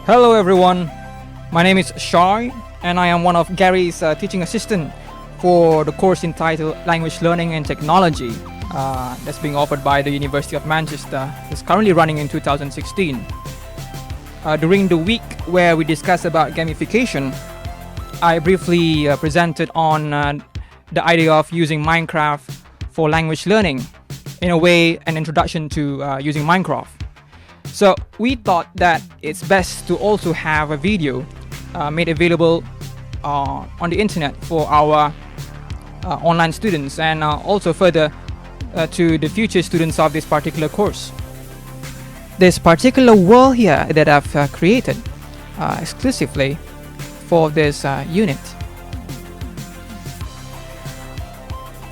Hello everyone, my name is Shai and I am one of Gary's teaching assistant for the course entitled Language Learning and Technology that's being offered by the University of Manchester. It's currently running in 2016. During the week where we discussed about gamification, I briefly presented on the idea of using Minecraft for language learning, in a way an introduction to using Minecraft. So we thought that it's best to also have a video made available on the internet for our online students and also further to the future students of this particular course. This particular world here that I've created exclusively for this unit.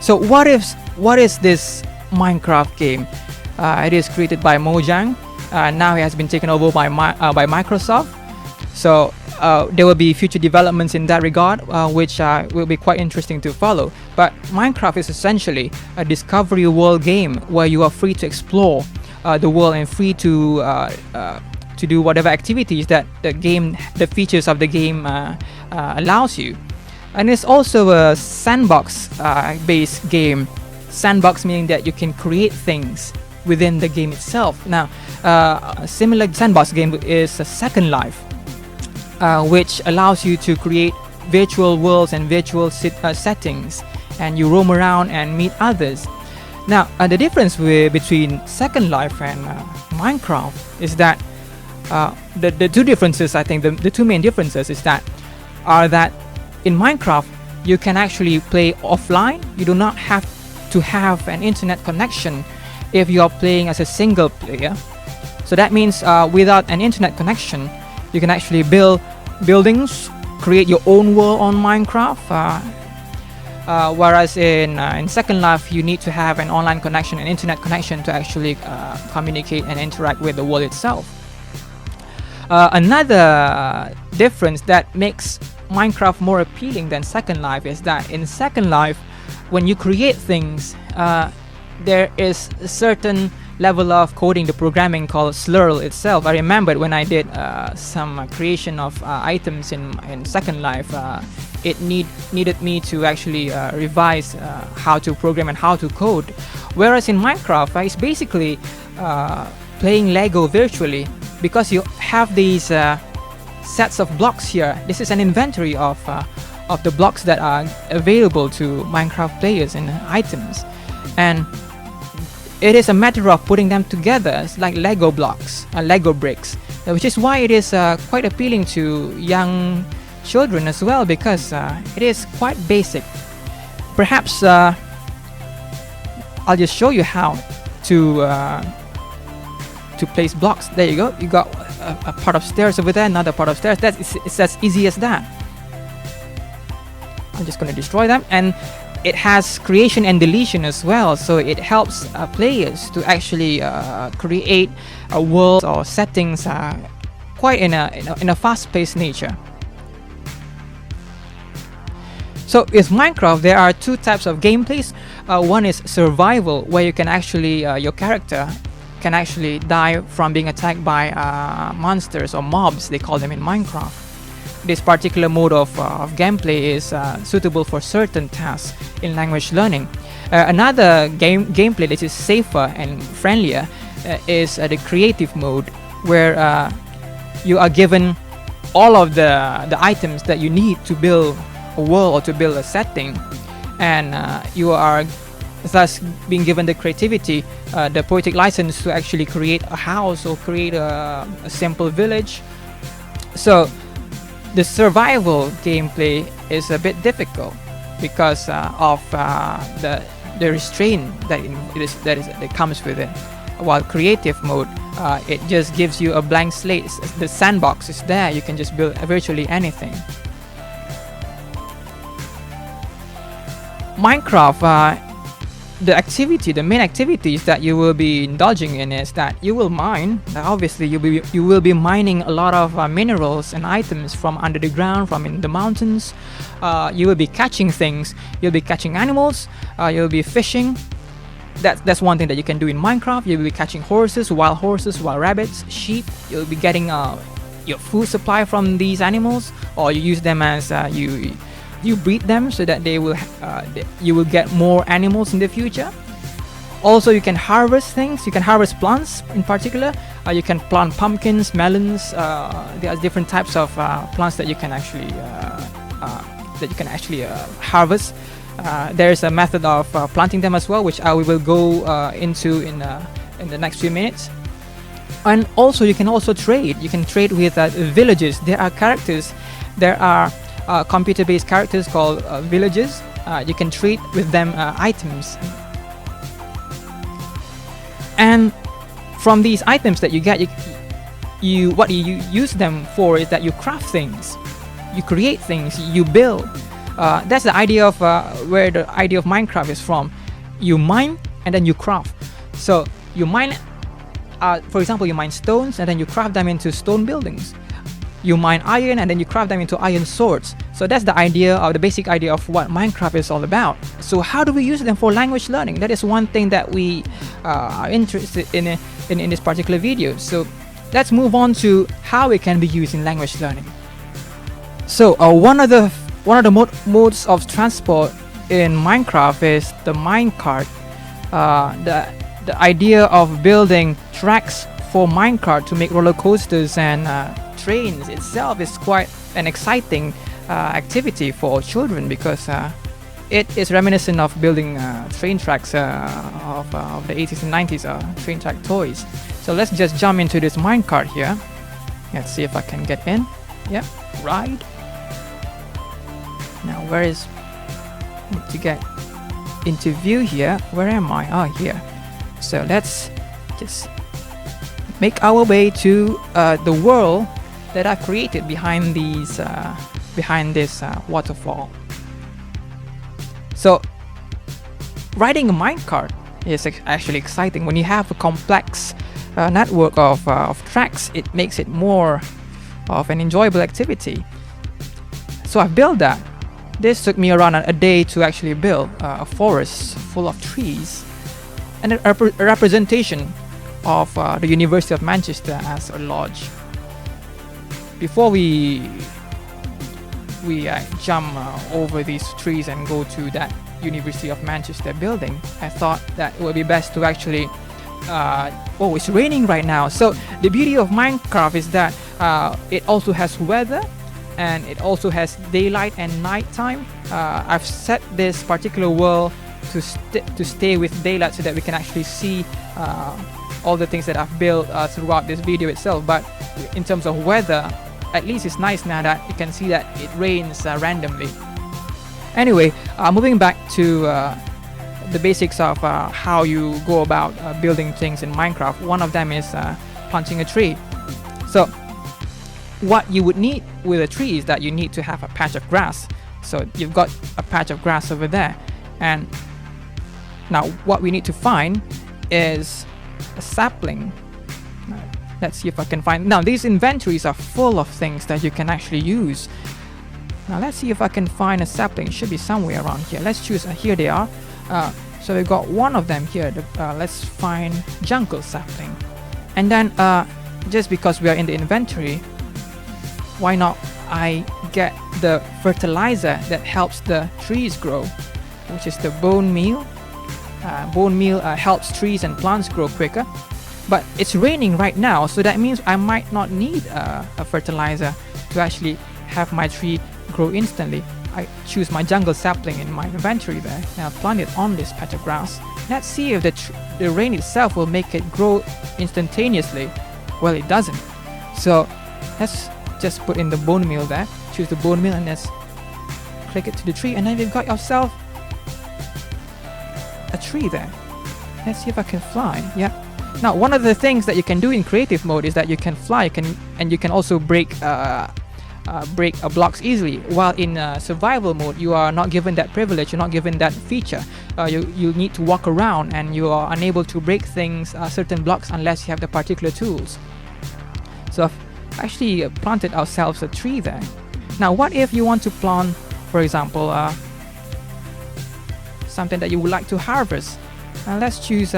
So what is this Minecraft game? It is created by Mojang. Now it has been taken over by Microsoft. So there will be future developments in that regard, which will be quite interesting to follow. But Minecraft is essentially a discovery world game where you are free to explore the world and free to do whatever activities that the features of the game allows you. And it's also a sandbox based game. Sandbox meaning that you can create things within the game itself. Now, a similar sandbox game is a Second Life, which allows you to create virtual worlds and virtual settings, and you roam around and meet others. Now, the difference between Second Life and Minecraft is that the two differences, I think the two main differences are that in Minecraft you can actually play offline. You do not have to have an internet connection if you are playing as a single player. So that means without an internet connection, you can actually build buildings, create your own world on Minecraft. Whereas in Second Life, you need to have an online connection, an internet connection to actually communicate and interact with the world itself. Another difference that makes Minecraft more appealing than Second Life is that in Second Life, when you create things, there is a certain level of coding, the programming called Slurl itself. I remembered when I did some creation of items in Second Life, it needed me to actually revise how to program and how to code. Whereas in Minecraft, it's basically playing Lego virtually, because you have these sets of blocks here. This is an inventory of the blocks that are available to Minecraft players and items, and it is a matter of putting them together. It's like Lego blocks, Lego bricks, which is why it is quite appealing to young children as well, because it is quite basic. Perhaps I'll just show you how to place blocks. There you go. You got a part of stairs over there, another part of stairs. It's as easy as that. I'm just going to destroy them, and it has creation and deletion as well, so it helps players to actually create worlds or settings quite in a fast-paced nature. So with Minecraft, there are two types of gameplays. One is survival, where you can actually your character can actually die from being attacked by monsters or mobs, they call them in Minecraft. This particular mode of gameplay is suitable for certain tasks in language learning. Another gameplay that is safer and friendlier is the creative mode, where you are given all of the items that you need to build a world or to build a setting, and you are thus being given the creativity, the poetic license to actually create a house or create a simple village. So the survival gameplay is a bit difficult because of the restraint that comes with it. While creative mode, it just gives you a blank slate. The sandbox is there. You can just build virtually anything. Minecraft, the main activities that you will be indulging in is that you will mine. Obviously, you will be mining a lot of minerals and items from under the ground, from in the mountains. You will be catching things. You'll be catching animals. You'll be fishing. That's one thing that you can do in Minecraft. You'll be catching horses, wild rabbits, sheep. You'll be getting your food supply from these animals, or you use them as you breed them so that you will get more animals in the future. Also, you can harvest things. You can harvest plants in particular. You can plant pumpkins, melons. There are different types of plants that you can actually harvest. There is a method of planting them as well, which I will go into in the next few minutes. And also, you can also trade. You can trade with villages. There are characters. There are computer-based characters called villages. You can trade with them items. And from these items that you get, what you use them for is that you craft things, you create things, you build. That's the idea of where the idea of Minecraft is from. You mine and then you craft. So you mine, for example, you mine stones and then you craft them into stone buildings. You mine iron and then you craft them into iron swords. So that's the idea, or the basic idea of what Minecraft is all about. So how do we use them for language learning? That is one thing that we are interested in this particular video. So let's move on to how it can be used in language learning. So one of the modes of transport in Minecraft is the minecart. The idea of building tracks for minecart to make roller coasters and trains itself is quite an exciting activity for children, because it is reminiscent of building train tracks of the 80s and 90s train track toys. So let's just jump into this minecart here. Let's see if I can get in. Yeah, ride. Now where is, need to get into view here. Where am I? Oh, here. So let's just make our way to the world that I've created behind these behind this waterfall. So riding a minecart is actually exciting. When you have a complex network of tracks, it makes it more of an enjoyable activity. So I've built that. This took me around a day to actually build a forest full of trees and a representation of the University of Manchester as a lodge. Before we jump over these trees and go to that University of Manchester building, I thought that it would be best to actually oh, it's raining right now. So the beauty of Minecraft is that it also has weather, and it also has daylight and nighttime. I've set this particular world to stay with daylight so that we can actually see all the things that I've built throughout this video itself. But in terms of weather, at least it's nice now that you can see that it rains randomly. Anyway, moving back to the basics of how you go about building things in Minecraft. One of them is planting a tree. So what you would need with a tree is that you need to have a patch of grass. So you've got a patch of grass over there, and now what we need to find is a sapling. Let's see if I can find. Now these inventories are full of things that you can actually use. Now let's see if I can find a sapling. It should be somewhere around here. Let's choose. Here they are. So we've got one of them here. Let's find jungle sapling. And then just because we are in the inventory, why not I get the fertilizer that helps the trees grow, which is the bone meal. Bone meal helps trees and plants grow quicker. But it's raining right now, so that means I might not need a fertilizer to actually have my tree grow instantly. I choose my jungle sapling in my inventory there, and I plant it on this patch of grass. Let's see if the rain itself will make it grow instantaneously. Well, it doesn't. So let's just put in the bone meal there. Choose the bone meal and let's click it to the tree, and then we've got ourselves a tree there. Let's see if I can fly. Yeah. Now, one of the things that you can do in creative mode is that you can fly, and you can also break blocks easily. While in survival mode, you are not given that privilege. You're not given that feature. You need to walk around, and you are unable to break things, certain blocks, unless you have the particular tools. So I've actually planted ourselves a tree there. Now, what if you want to plant, for example, something that you would like to harvest? Let's choose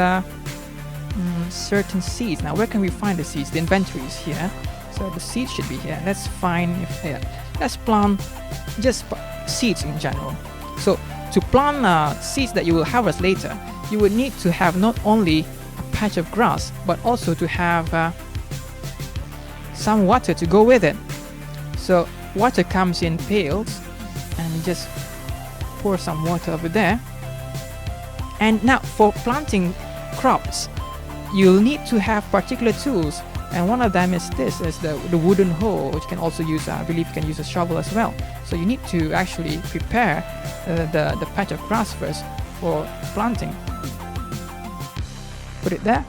certain seeds. Now, where can we find the seeds? The inventory is here. So the seeds should be here. Let's find if let's plant just seeds in general. So to plant seeds that you will harvest later, you would need to have not only a patch of grass, but also to have some water to go with it. So water comes in pails, and you just pour some water over there. And now for planting crops, you'll need to have particular tools, and one of them is this, is the wooden hoe, which you can also use, I believe you can use a shovel as well. So you need to actually prepare the patch of grass first for planting. Put it there.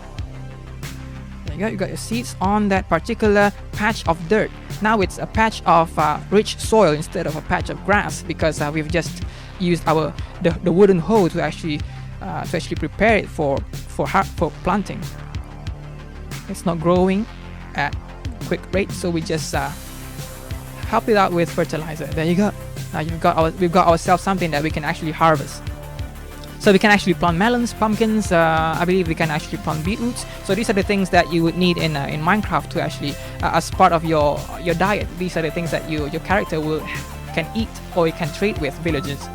There you go, you got your seeds on that particular patch of dirt. Now it's a patch of rich soil instead of a patch of grass, because we've just used the wooden hoe to actually prepare it for planting. It's not growing at quick rate, so we just help it out with fertilizer. There you go. Now we've got ourselves something that we can actually harvest. So we can actually plant melons, pumpkins. I believe we can actually plant beetroots. So these are the things that you would need in Minecraft to actually, as part of your diet. These are the things that your character can eat, or you can trade with villagers.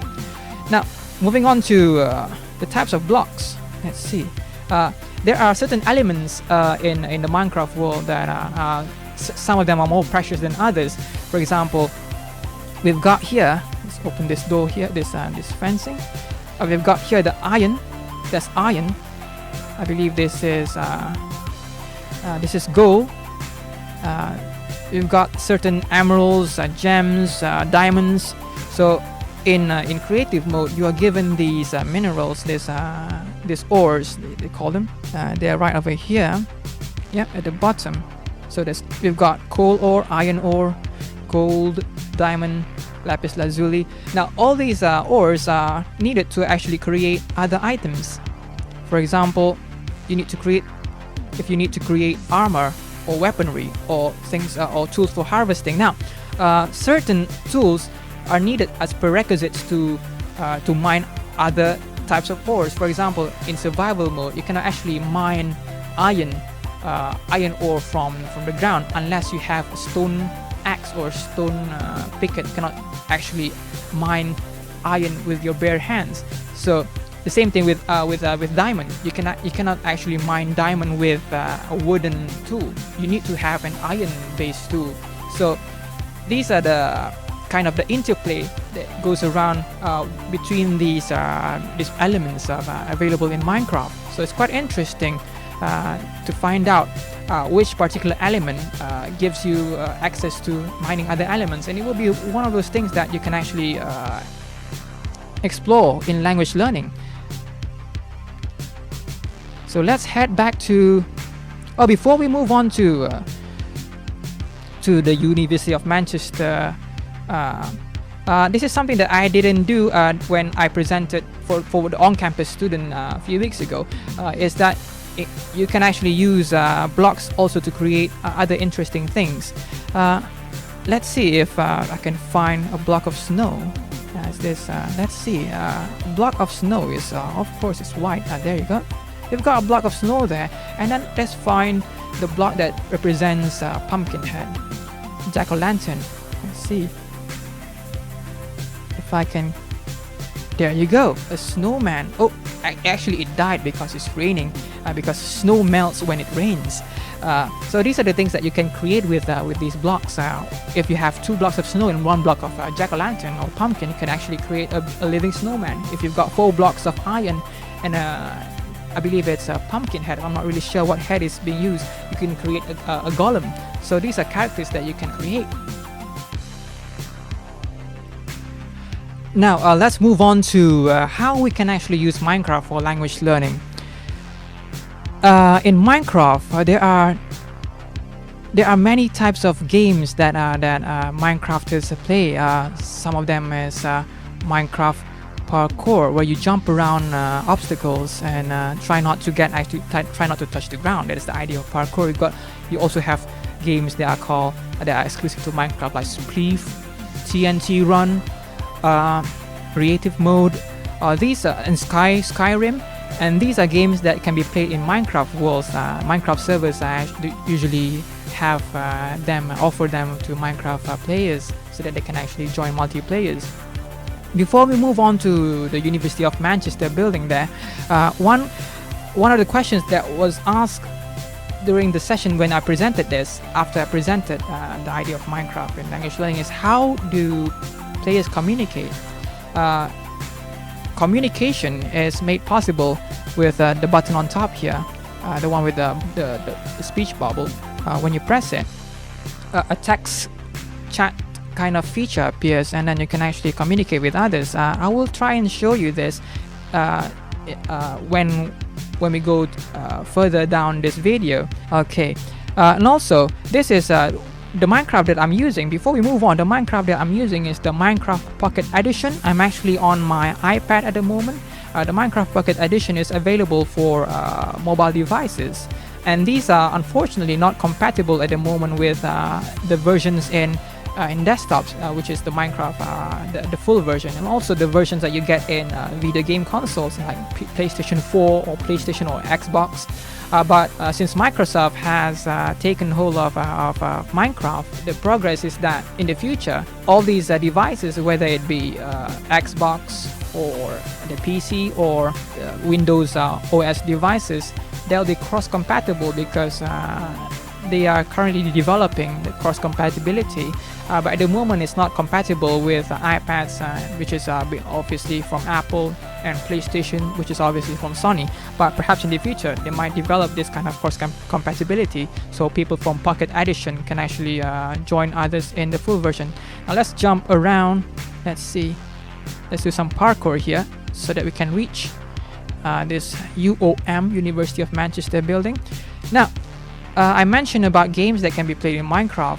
Now, moving on to the types of blocks. Let's see. There are certain elements in the Minecraft world that some of them are more precious than others. For example, we've got here. Let's open this door here. This fencing. We've got here the iron. That's iron. I believe this is gold. We've got certain emeralds, gems, diamonds. So in creative mode, you are given these minerals, these ores, they call them. They're right over here. Yeah, at the bottom. So we've got coal ore, iron ore, gold, diamond, lapis lazuli. Now all these ores are needed to actually create other items. For example, if you need to create armor or weaponry or things or tools for harvesting. Now certain tools are needed as prerequisites to mine other types of ores. For example, in survival mode, you cannot actually mine iron ore from the ground unless you have a stone axe or stone picket. You cannot actually mine iron with your bare hands. So the same thing with diamond. You cannot actually mine diamond with a wooden tool. You need to have an iron-based tool. So these are the kind of the interplay that goes around between these elements available in Minecraft. So it's quite interesting to find out which particular element gives you access to mining other elements, and it will be one of those things that you can actually explore in language learning. So let's head back to, before we move on to the University of Manchester. This is something that I didn't do when I presented for the on-campus student a few weeks ago, is that you can actually use blocks also to create other interesting things. Let's see if I can find a block of snow. Let's see, block of snow is of course it's white. There you go. We've got a block of snow there, and then let's find the block that represents pumpkin head, jack-o'-lantern. Let's see if I can. There you go, a snowman. Oh, actually it died because it's raining, because snow melts when it rains. So these are the things that you can create with these blocks. If you have 2 blocks of snow and 1 block of jack-o'-lantern or pumpkin, you can actually create a living snowman. If you've got 4 blocks of iron and I believe it's a pumpkin head, I'm not really sure what head is being used, you can create a golem. So these are characters that you can create. Now let's move on to how we can actually use Minecraft for language learning. In Minecraft, there are many types of games that Minecrafters play. Some of them is Minecraft parkour, where you jump around obstacles and try not to touch the ground. That is the idea of parkour. You also have games that are exclusive to Minecraft, like Spleef, TNT Run, creative mode. These in Skyrim, And these are games that can be played in Minecraft worlds. Minecraft servers usually have offer them to Minecraft players so that they can actually join multiplayers. Before we move on to the University of Manchester building there, one of the questions that was asked during the session when I presented this, after I presented the idea of Minecraft in language learning, is how do players communicate? Communication is made possible with the button on top here, the one with the speech bubble. When you press it, a text chat kind of feature appears, and then you can actually communicate with others. I will try and show you this when we go further down this video. Okay, and also this is the Minecraft that I'm using. Before we move on, the Minecraft that I'm using is the Minecraft Pocket Edition. I'm actually on my iPad at the moment. The Minecraft Pocket Edition is available for mobile devices, and these are unfortunately not compatible at the moment with the versions in desktops, which is the Minecraft, the full version, and also the versions that you get in video game consoles like PlayStation 4 or PlayStation or Xbox. But since Microsoft has taken hold of Minecraft, the progress is that in the future, all these devices, whether it be Xbox or the PC or Windows OS devices, they'll be cross-compatible because they are currently developing the cross-compatibility, but at the moment it's not compatible with iPads, which is obviously from Apple, and PlayStation, which is obviously from Sony. But perhaps in the future they might develop this kind of cross-compatibility, so people from Pocket Edition can actually join others in the full version. Now let's jump around. Let's see. Let's do some parkour here so that we can reach this UOM, University of Manchester building. Now, I mentioned about games that can be played in Minecraft,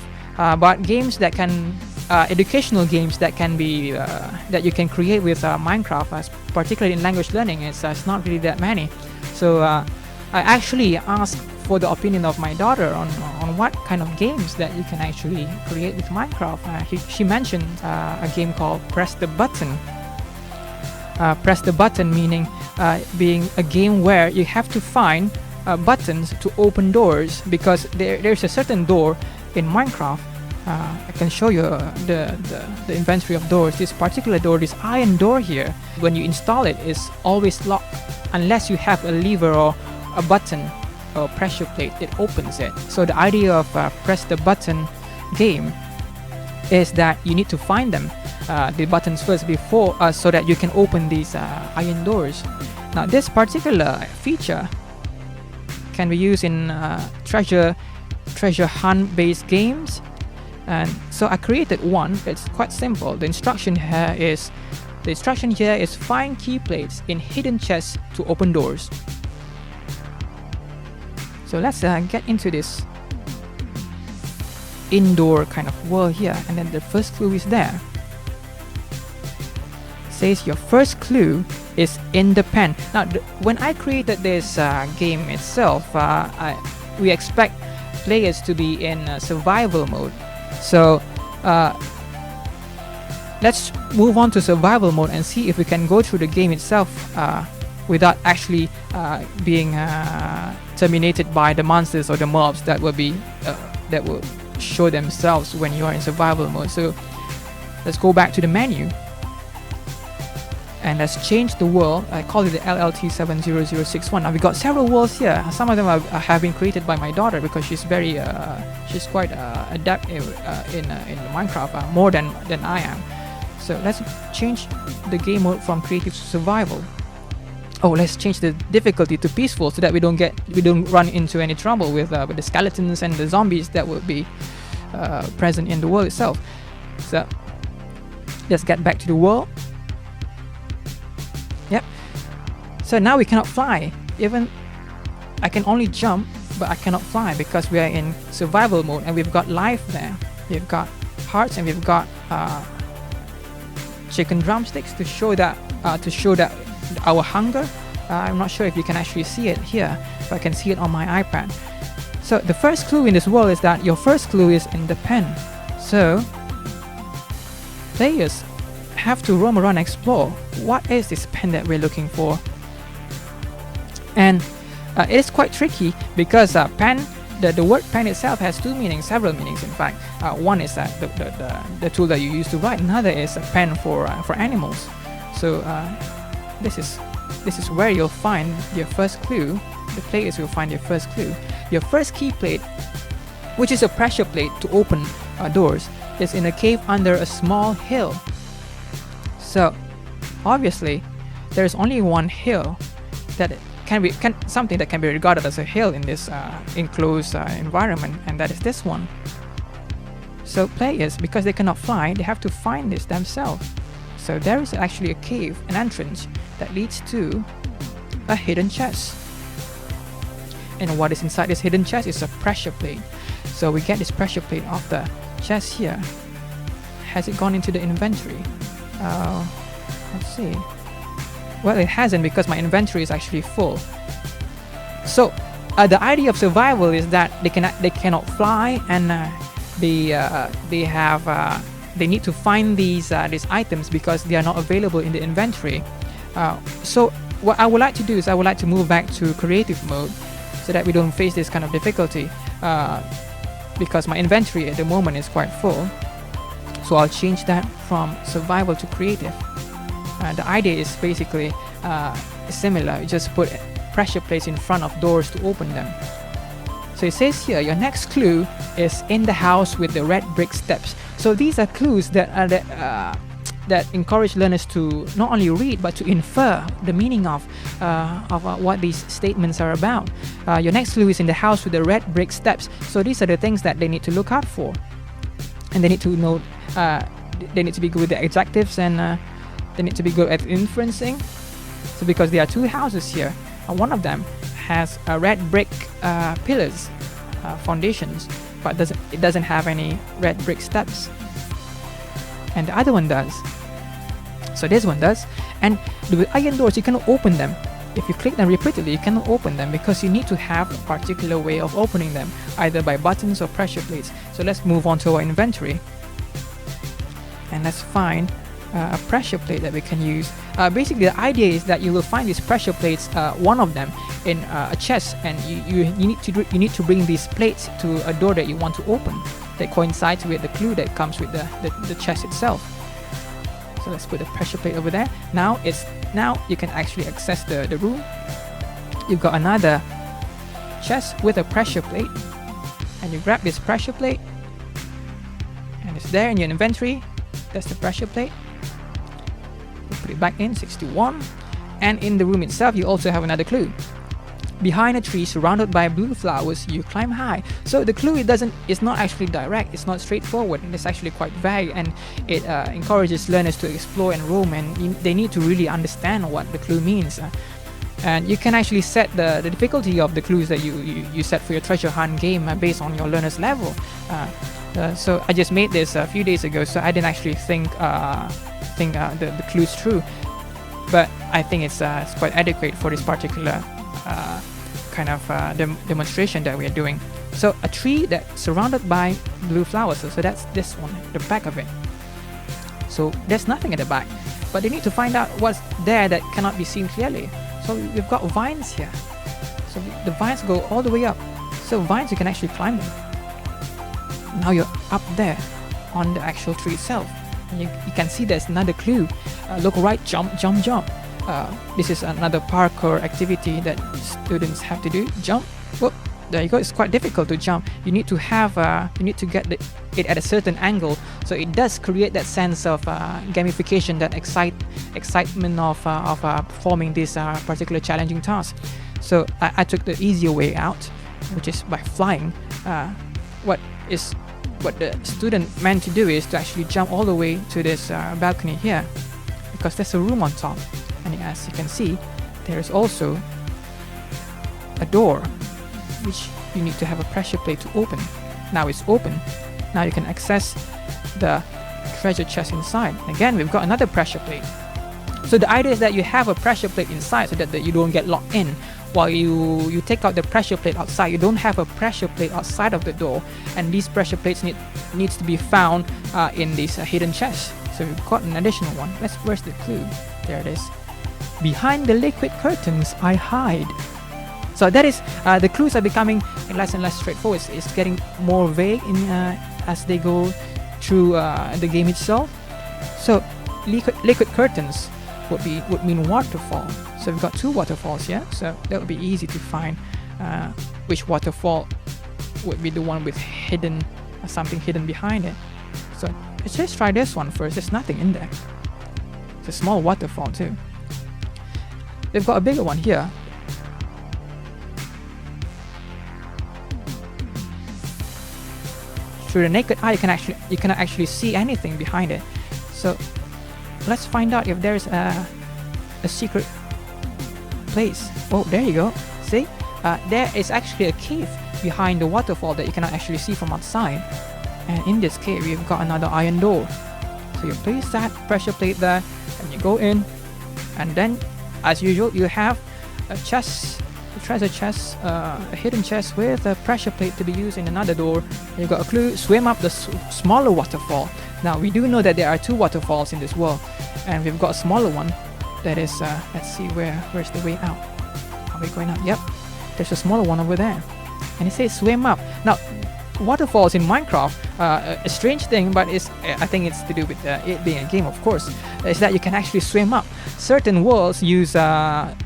but games that can, educational games that can be, that you can create with Minecraft, particularly in language learning, it's not really that many. So I actually asked for the opinion of my daughter on what kind of games that you can actually create with Minecraft. She mentioned a game called Press the Button. Press the Button meaning being a game where you have to find buttons to open doors, because there's a certain door in Minecraft. I can show you the inventory of doors. This particular door, this iron door here, when you install it, is always locked unless you have a lever or a button or pressure plate. It opens it. So the idea of Press the Button game is that you need to find them, the buttons first, before so that you can open these iron doors. Now this particular feature can be used in treasure hunt based games, and so I created one. It's quite simple. The instruction here is find key plates in hidden chests to open doors. So let's get into this indoor kind of world here, and then the first clue is there. It says your first clue is in the pen. Now when I created this game itself, we expect players to be in survival mode. So let's move on to survival mode and see if we can go through the game itself without actually being terminated by the monsters or the mobs that will show themselves when you are in survival mode. So let's go back to the menu and let's change the world. I call it the LLT70061. Now we got several worlds here. Some of them have been created by my daughter because she's very she's quite adept in Minecraft, more than I am. So let's change the game mode from creative to survival. Oh, let's change the difficulty to peaceful so that we don't run into any trouble with the skeletons and the zombies that will be present in the world itself. So let's get back to the world. Yep. So now we cannot fly. Even I can only jump, but I cannot fly because we are in survival mode, and we've got life there. We've got hearts, and we've got chicken drumsticks to show that our hunger. I'm not sure if you can actually see it here, but I can see it on my iPad. So the first clue in this world is that your first clue is in the pen. So players have to roam around and explore. What is this pen that we're looking for? And it is quite tricky because pen, the word pen itself has two meanings, several meanings in fact. One is the tool that you use to write, another is a pen for animals. So this is where you'll find your first clue. The players will find your first clue. Your first key plate, which is a pressure plate to open doors, is in a cave under a small hill. So obviously there's only one hill that something that can be regarded as a hill in this enclosed environment, and that is this one. So players, because they cannot fly, they have to find this themselves. So there is actually a cave, an entrance that leads to a hidden chest. And what is inside this hidden chest is a pressure plate. So we get this pressure plate off the chest here. Has it gone into the inventory? Let's see. Well, it hasn't, because my inventory is actually full. So the idea of survival is that they cannot fly, and they need to find these items because they are not available in the inventory. So what I would like to do is I would like to move back to creative mode so that we don't face this kind of difficulty, because my inventory at the moment is quite full. So I'll change that from survival to creative. The idea is basically similar. You just put pressure plates in front of doors to open them. So it says here, your next clue is in the house with the red brick steps. So these are clues that encourage learners to not only read but to infer the meaning of what these statements are about. Your next clue is in the house with the red brick steps. So these are the things that they need to look out for, and they need to know. They need to be good with the adjectives, and they need to be good at inferencing. So because there are two houses here, and one of them has red brick pillars, foundations, but it doesn't have any red brick steps, and the other one does. So this one does. And the iron doors, you cannot open them. If you click them repeatedly, you cannot open them because you need to have a particular way of opening them, either by buttons or pressure plates. So let's move on to our inventory, and let's find a pressure plate that we can use. Basically, the idea is that you will find these pressure plates, one of them in a chest, and you need to bring these plates to a door that you want to open, that coincides with the clue that comes with the chest itself. So let's put the pressure plate over there. Now you can actually access the room. You've got another chest with a pressure plate, and you grab this pressure plate, and it's there in your inventory. That's the pressure plate. You put it back in, 61. And in the room itself, you also have another clue. Behind a tree surrounded by blue flowers, you climb high. So the clue it's not actually direct, it's not straightforward, and it's actually quite vague, and it encourages learners to explore and roam, and they need to really understand what the clue means. And you can actually set the difficulty of the clues that you set for your treasure hunt game based on your learner's level. So I just made this a few days ago, so I didn't actually think the clues through, but I think it's quite adequate for this particular kind of demonstration that we are doing. So a tree that's surrounded by blue flowers, so that's this one, the back of it. So there's nothing at the back, but they need to find out what's there that cannot be seen clearly. So we've got vines here. So the vines go all the way up. So vines, you can actually climb them. Now you're up there on the actual tree itself. And you can see there's another clue. Look right, jump, jump, jump. This is another parkour activity that students have to do. Jump. Whoop. There you go. It's quite difficult to jump. You need to have you need to get it at a certain angle, so it does create that sense of gamification, that excitement of performing this particular challenging task. So I took the easier way out, which is by flying. What the student meant to do is to actually jump all the way to this balcony here, because there's a room on top, and as you can see, there is also a door which you need to have a pressure plate to open. Now it's open. Now you can access the treasure chest inside. Again, we've got another pressure plate. So the idea is that you have a pressure plate inside so that you don't get locked in. While you take out the pressure plate outside, you don't have a pressure plate outside of the door, and these pressure plates needs to be found in this hidden chest. So we've got an additional one. Where's the clue? There it is. Behind the liquid curtains, I hide. So that is the clues are becoming less and less straightforward. It's getting more vague as they go through the game itself. So liquid curtains would mean waterfall. So we've got 2 waterfalls here. So that would be easy to find which waterfall would be the one with something hidden behind it. So let's just try this one first. There's nothing in there. It's a small waterfall too. They've got a bigger one here. Through the naked eye, you cannot actually see anything behind it. So let's find out if there's a secret place. Oh, there you go. See, there is actually a cave behind the waterfall that you cannot actually see from outside. And in this cave, we've got another iron door. So you place that pressure plate there, and you go in, and then, as usual, you have a chest, a treasure chest, a hidden chest with a pressure plate to be used in another door. You've got a clue: swim up the smaller waterfall. Now we do know that there are 2 waterfalls in this world, and we've got a smaller one. That is, let's see where's the way out. Are we going out? Yep. There's a smaller one over there, and it says swim up. Now, waterfalls in Minecraft, a strange thing, but I think it's to do with it being a game, of course, is that you can actually swim up. Certain worlds use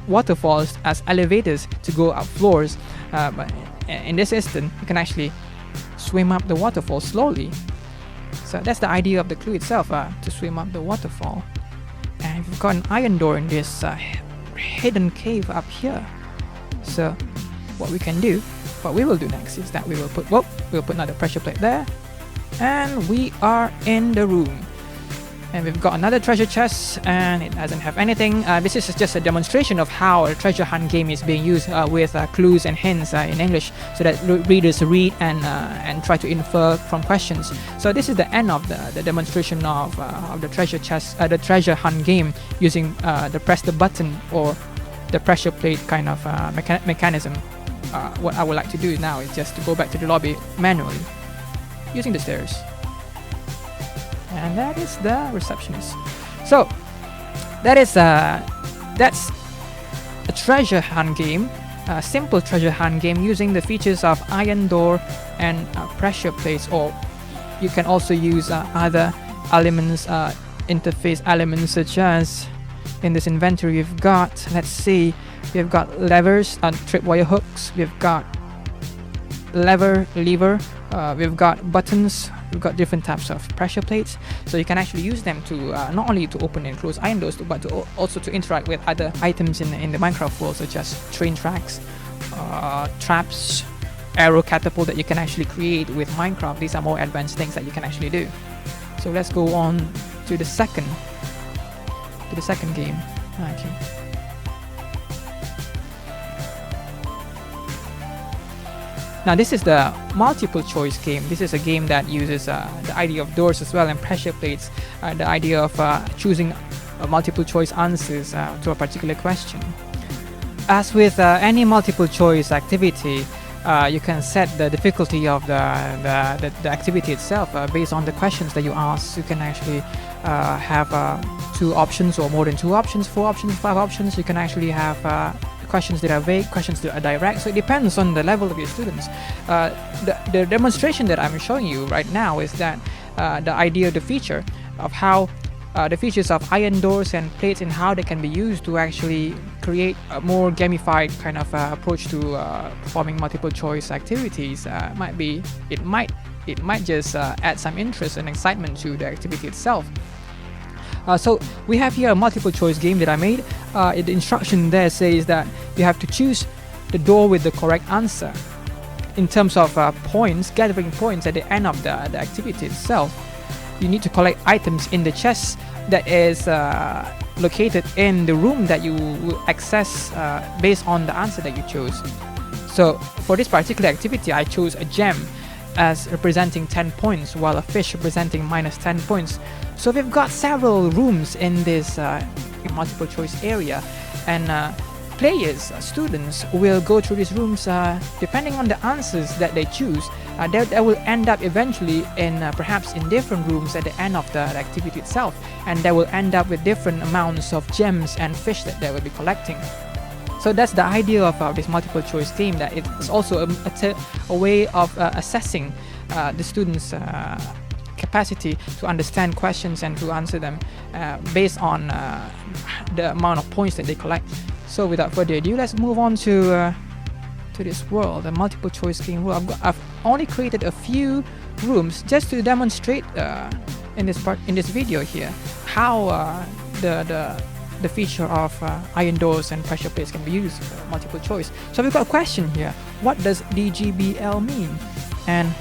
waterfalls as elevators to go up floors, but in this instance, you can actually swim up the waterfall slowly. So that's the idea of the clue itself, to swim up the waterfall. And we've got an iron door in this hidden cave up here. So what we will do next is that we'll put another pressure plate there, and we are in the room. And we've got another treasure chest, and it doesn't have anything. This is just a demonstration of how a treasure hunt game is being used with clues and hints in English, so that readers read and try to infer from questions. So this is the end of the demonstration of the treasure chest, the treasure hunt game, using the press the button or the pressure plate kind of mechanism. What I would like to do now is just to go back to the lobby manually using the stairs. And that is the receptionist. So that's a treasure hunt game, a simple treasure hunt game using the features of iron door and pressure plates, or you can also use other elements, interface elements, such as in this inventory we've got, let's see, we've got levers and tripwire hooks, we've got lever, we've got buttons, we've got different types of pressure plates. So you can actually use them to not only to open and close iron doors, but to also to interact with other items in the Minecraft world, such as train tracks, traps, arrow catapult that you can actually create with Minecraft. These are more advanced things that you can actually do. So let's go on to the second game. Okay. Now this is the multiple choice game. This is a game that uses the idea of doors as well, and pressure plates, the idea of choosing multiple choice answers to a particular question. As with any multiple choice activity, you can set the difficulty of the activity itself based on the questions that you ask. You can actually have 2 options or more than 2 options, 4 options, 5 options. You can actually have questions that are vague, questions that are direct. So it depends on the level of your students. The demonstration that I'm showing you right now is that the idea, the feature of how the features of iron doors and plates and how they can be used to actually create a more gamified kind of approach to performing multiple choice activities it might just add some interest and excitement to the activity itself. So we have here a multiple choice game that I made. The instruction there says that you have to choose the door with the correct answer. In terms of points, gathering points at the end of the activity itself, you need to collect items in the chest that is located in the room that you will access based on the answer that you chose. So for this particular activity, I chose a gem as representing 10 points, while a fish representing minus 10 points. So we've got several rooms in this multiple choice area, and players, students, will go through these rooms depending on the answers that they choose. They will end up eventually in perhaps in different rooms at the end of the activity itself, and they will end up with different amounts of gems and fish that they will be collecting. So that's the idea of this multiple choice game, that it's also a way of assessing the students' capacity to understand questions and to answer them based on the amount of points that they collect. So without further ado, let's move on to this world, the multiple choice game world. I've only created a few rooms just to demonstrate in this video here how the feature of iron doors and pressure plates can be used for multiple choice. So we've got a question here: what does DGBL mean? And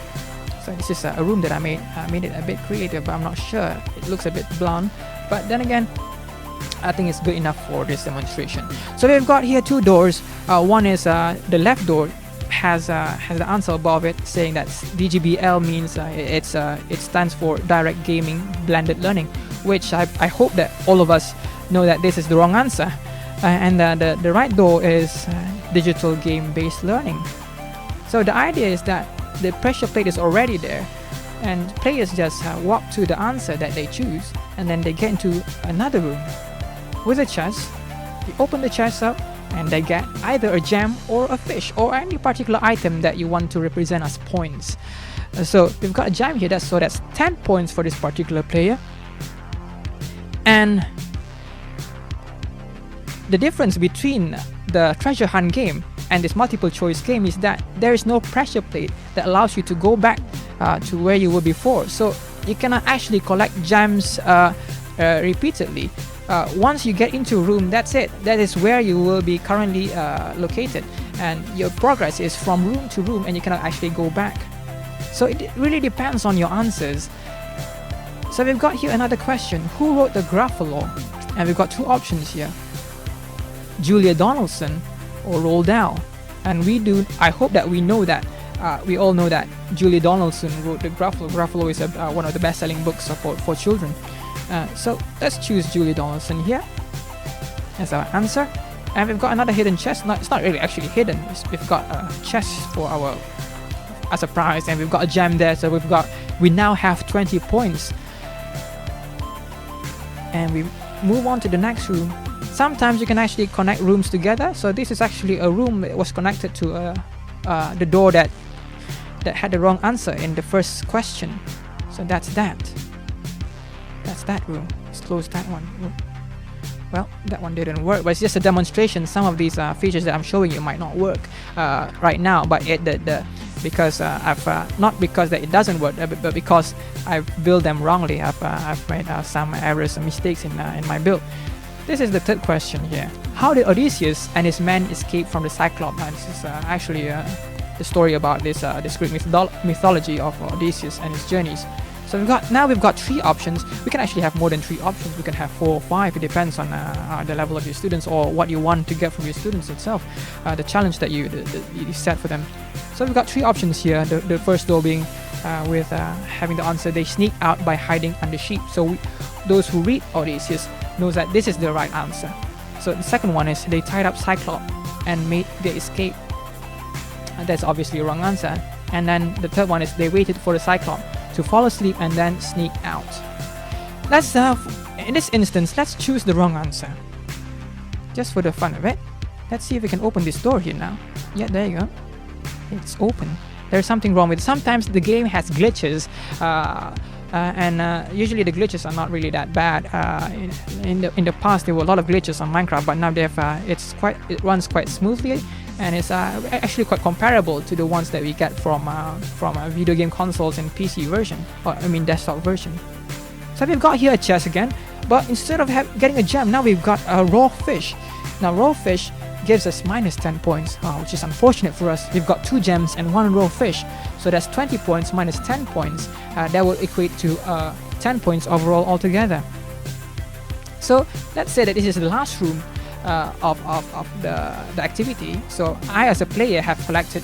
so this is a room that I made it a bit creative, but I'm not sure. It looks a bit blunt, but then again, I think it's good enough for this demonstration. So we've got here two doors. One is the left door has the answer above it saying that DGBL means it stands for Direct Gaming Blended Learning, which I hope that all of us know that this is the wrong answer. And the right door is Digital Game Based Learning. So the idea is that the pressure plate is already there, and players just walk to the answer that they choose, and then they get into another room with a chest. You open the chest up and they get either a gem or a fish or any particular item that you want to represent as points. So we've got a gem here, that's 10 points for this particular player. And the difference between the treasure hunt game and this multiple choice game is that there is no pressure plate that allows you to go back to where you were before. So you cannot actually collect gems repeatedly. Once you get into a room, that's it. That is where you will be currently located, and your progress is from room to room, and you cannot actually go back. So it really depends on your answers. So we've got here another question: who wrote the Gruffalo? And we've got two options here: Julia Donaldson or Roald Dahl. And I hope that we know that we all know that Julia Donaldson wrote the Gruffalo. Gruffalo is one of the best-selling books for children. So let's choose Julia Donaldson here as our answer. And we've got another hidden chest. It's not really actually hidden. We've got a chest for as a prize, and we've got a gem there. So we now have 20 points. And we move on to the next room. Sometimes you can actually connect rooms together. So this is actually a room that was connected to the door that had the wrong answer in the first question. So that's that. That's that room. Let's close that one. Well, that one didn't work, but it's just a demonstration. Some of these features that I'm showing you might not work right now, but because not because that it doesn't work, but because I've built them wrongly. I've made some errors and mistakes in my build. This is the third question here: how did Odysseus and his men escape from the Cyclops? And this is actually the story about this Greek mythology of Odysseus and his journeys. So we've got three options. We can actually have more than three options. We can have 4 or 5. It depends on the level of your students or what you want to get from your students itself, the challenge that you set for them. So we've got 3 options here. The first door being with having the answer: they sneak out by hiding under sheep. So those who read Odysseus knows that this is the right answer. So the second one is they tied up Cyclops and made their escape. And that's obviously a wrong answer. And then the third one is they waited for the Cyclops to fall asleep and then sneak out. Let's in this instance, let's choose the wrong answer, just for the fun of it. Let's see if we can open this door here now. Yeah, there you go. It's open. There's something wrong with it. Sometimes the game has glitches, and usually the glitches are not really that bad. In the past there were a lot of glitches on Minecraft, but now it runs quite smoothly, and it's actually quite comparable to the ones that we get from video game consoles and PC version, desktop version. So we've got here a chest again, but instead of getting a gem, now we've got a raw fish. Now raw fish gives us minus 10 points, which is unfortunate for us. We've got 2 gems and 1 raw fish, so that's 20 points minus 10 points. That will equate to 10 points overall altogether. So let's say that this is the last room of the activity. So I as a player have collected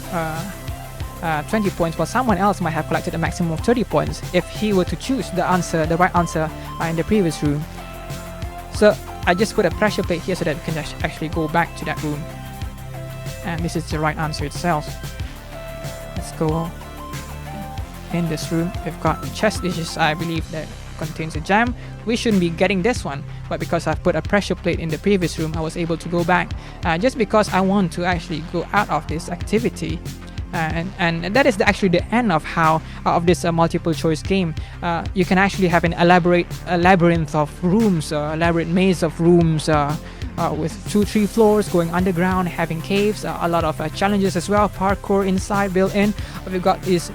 20 points, while someone else might have collected a maximum of 30 points if he were to choose the right answer in the previous room. So I just put a pressure plate here so that we can actually go back to that room. And this is the right answer itself. Let's go in this room. We've got chest dishes, I believe, that contains a gem. We shouldn't be getting this one, but because I've put a pressure plate in the previous room, I was able to go back, just because I want to actually go out of this activity. And that is actually the end of this multiple choice game. You can actually have an elaborate labyrinth of rooms, elaborate maze of rooms, with 2-3 floors going underground, having caves, a lot of challenges as well, parkour inside built in. We've got this.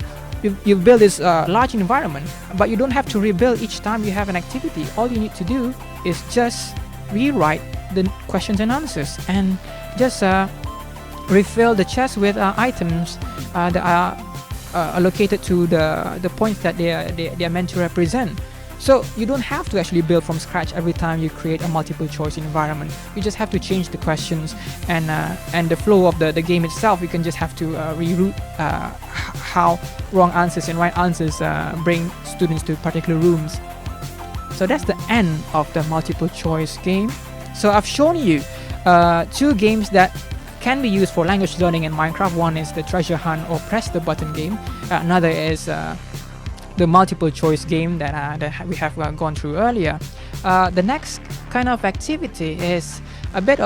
You build this large environment, but you don't have to rebuild each time you have an activity. All you need to do is just rewrite the questions and answers, and just refill the chest with items that are allocated to the points that they are meant to represent. So you don't have to actually build from scratch every time you create a multiple choice environment. You just have to change the questions and the flow of the game itself. You can just have to reroute how wrong answers and right answers bring students to particular rooms. So that's the end of the multiple choice game. So I've shown you 2 games that can be used for language learning in Minecraft. One is the treasure hunt or press the button game. Another is the multiple choice game that we have gone through earlier. The next kind of activity is a bit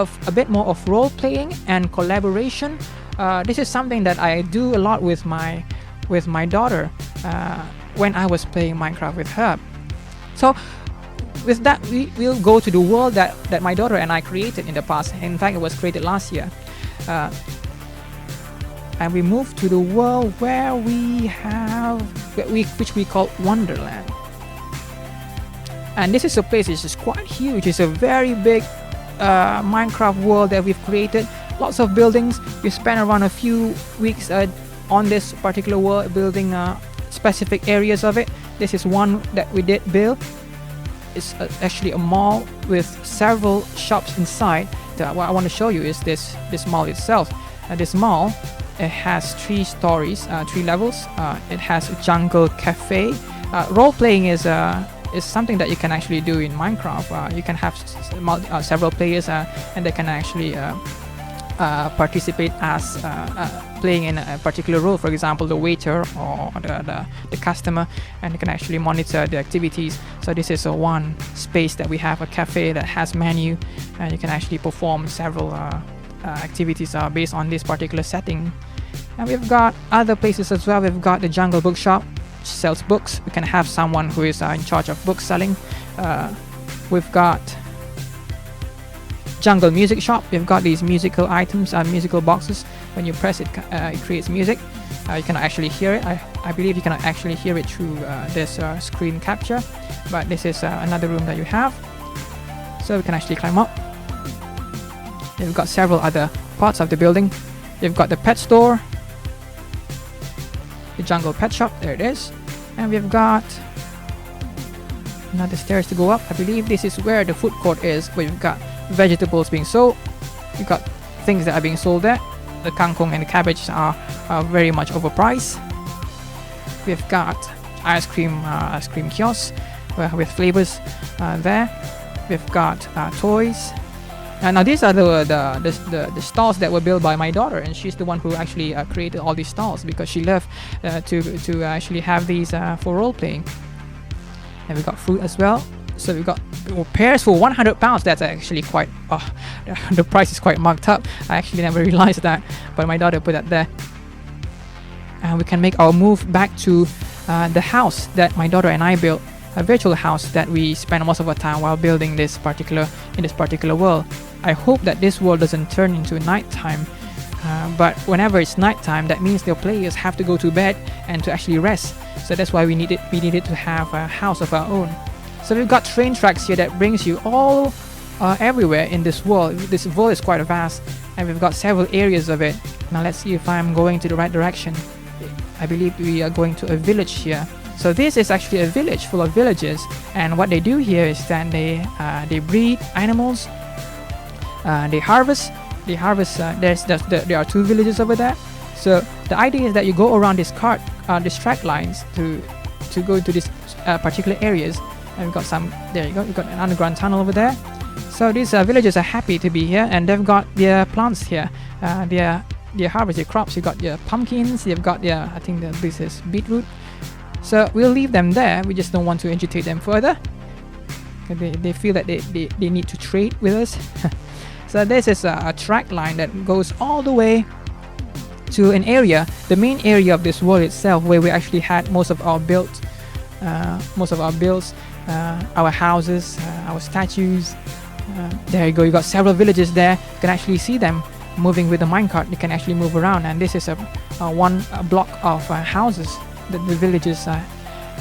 more of role playing and collaboration. This is something that I do a lot with my daughter when I was playing Minecraft with her. So with that, we'll go to the world that my daughter and I created in the past. In fact, it was created last year. And we move to the world where which we call Wonderland. And this is a place which is quite huge. It's a very big Minecraft world that we've created. Lots of buildings. We spent around a few weeks on this particular world, building specific areas of it. This is one that we did build. It's actually a mall with several shops inside. What I want to show you is this mall itself. This mall, it has 3 stories, 3 levels. It has a jungle cafe. Role playing is something that you can actually do in Minecraft. You can have several players, and they can actually participate as playing in a particular role. For example, the waiter or the customer, and you can actually monitor the activities. So this is one space that we have, a cafe that has menu, and you can actually perform several activities based on this particular setting. And we've got other places as well. We've got the jungle bookshop, which sells books. We can have someone who is in charge of book selling. We've got jungle music shop. We've got these musical items, musical boxes. When you press it, it creates music. You can actually hear it. I believe you can actually hear it through this screen capture. But this is another room that you have. So we can actually climb up. We've got several other parts of the building. You've got the pet store, the jungle pet shop, there it is. And we've got another stairs to go up. I believe this is where the food court is, where you've got vegetables being sold. You've got things that are being sold there. The kangkong and the cabbage are very much overpriced. We've got ice cream kiosks with flavors there. We've got toys. Now these are the stalls that were built by my daughter, and she's the one who actually created all these stalls because she loved to actually have these for role playing. And we got fruit as well. So we got pears for £100. That's actually quite the price is quite marked up. I actually never realized that, but my daughter put that there. And we can make our move back to the house that my daughter and I built, a virtual house that we spent most of our time while building in this particular world. I hope that this world doesn't turn into nighttime, but whenever it's nighttime, that means the players have to go to bed and to actually rest. So that's why we needed to have a house of our own. So we've got train tracks here that brings you all everywhere in this world. This world is quite vast, and we've got several areas of it. Now let's see if I'm going to the right direction. I believe we are going to a village here. So this is actually a village full of villagers, and what they do here is that they breed animals. They harvest. There are 2 villages over there. So the idea is that you go around this track lines to go into these particular areas. And we've got some. There you go. We've got an underground tunnel over there. So these villagers are happy to be here, and they've got their plants here. Their harvest, their crops. You've got your pumpkins. You've got I think this is beetroot. So we'll leave them there. We just don't want to agitate them further. They feel that they need to trade with us. So this is a track line that goes all the way to an area, the main area of this world itself, where we actually had most of our builds, our houses, our statues. There you go. You got several villages there. You can actually see them moving with the minecart. They can actually move around, and this is a block of houses that the villages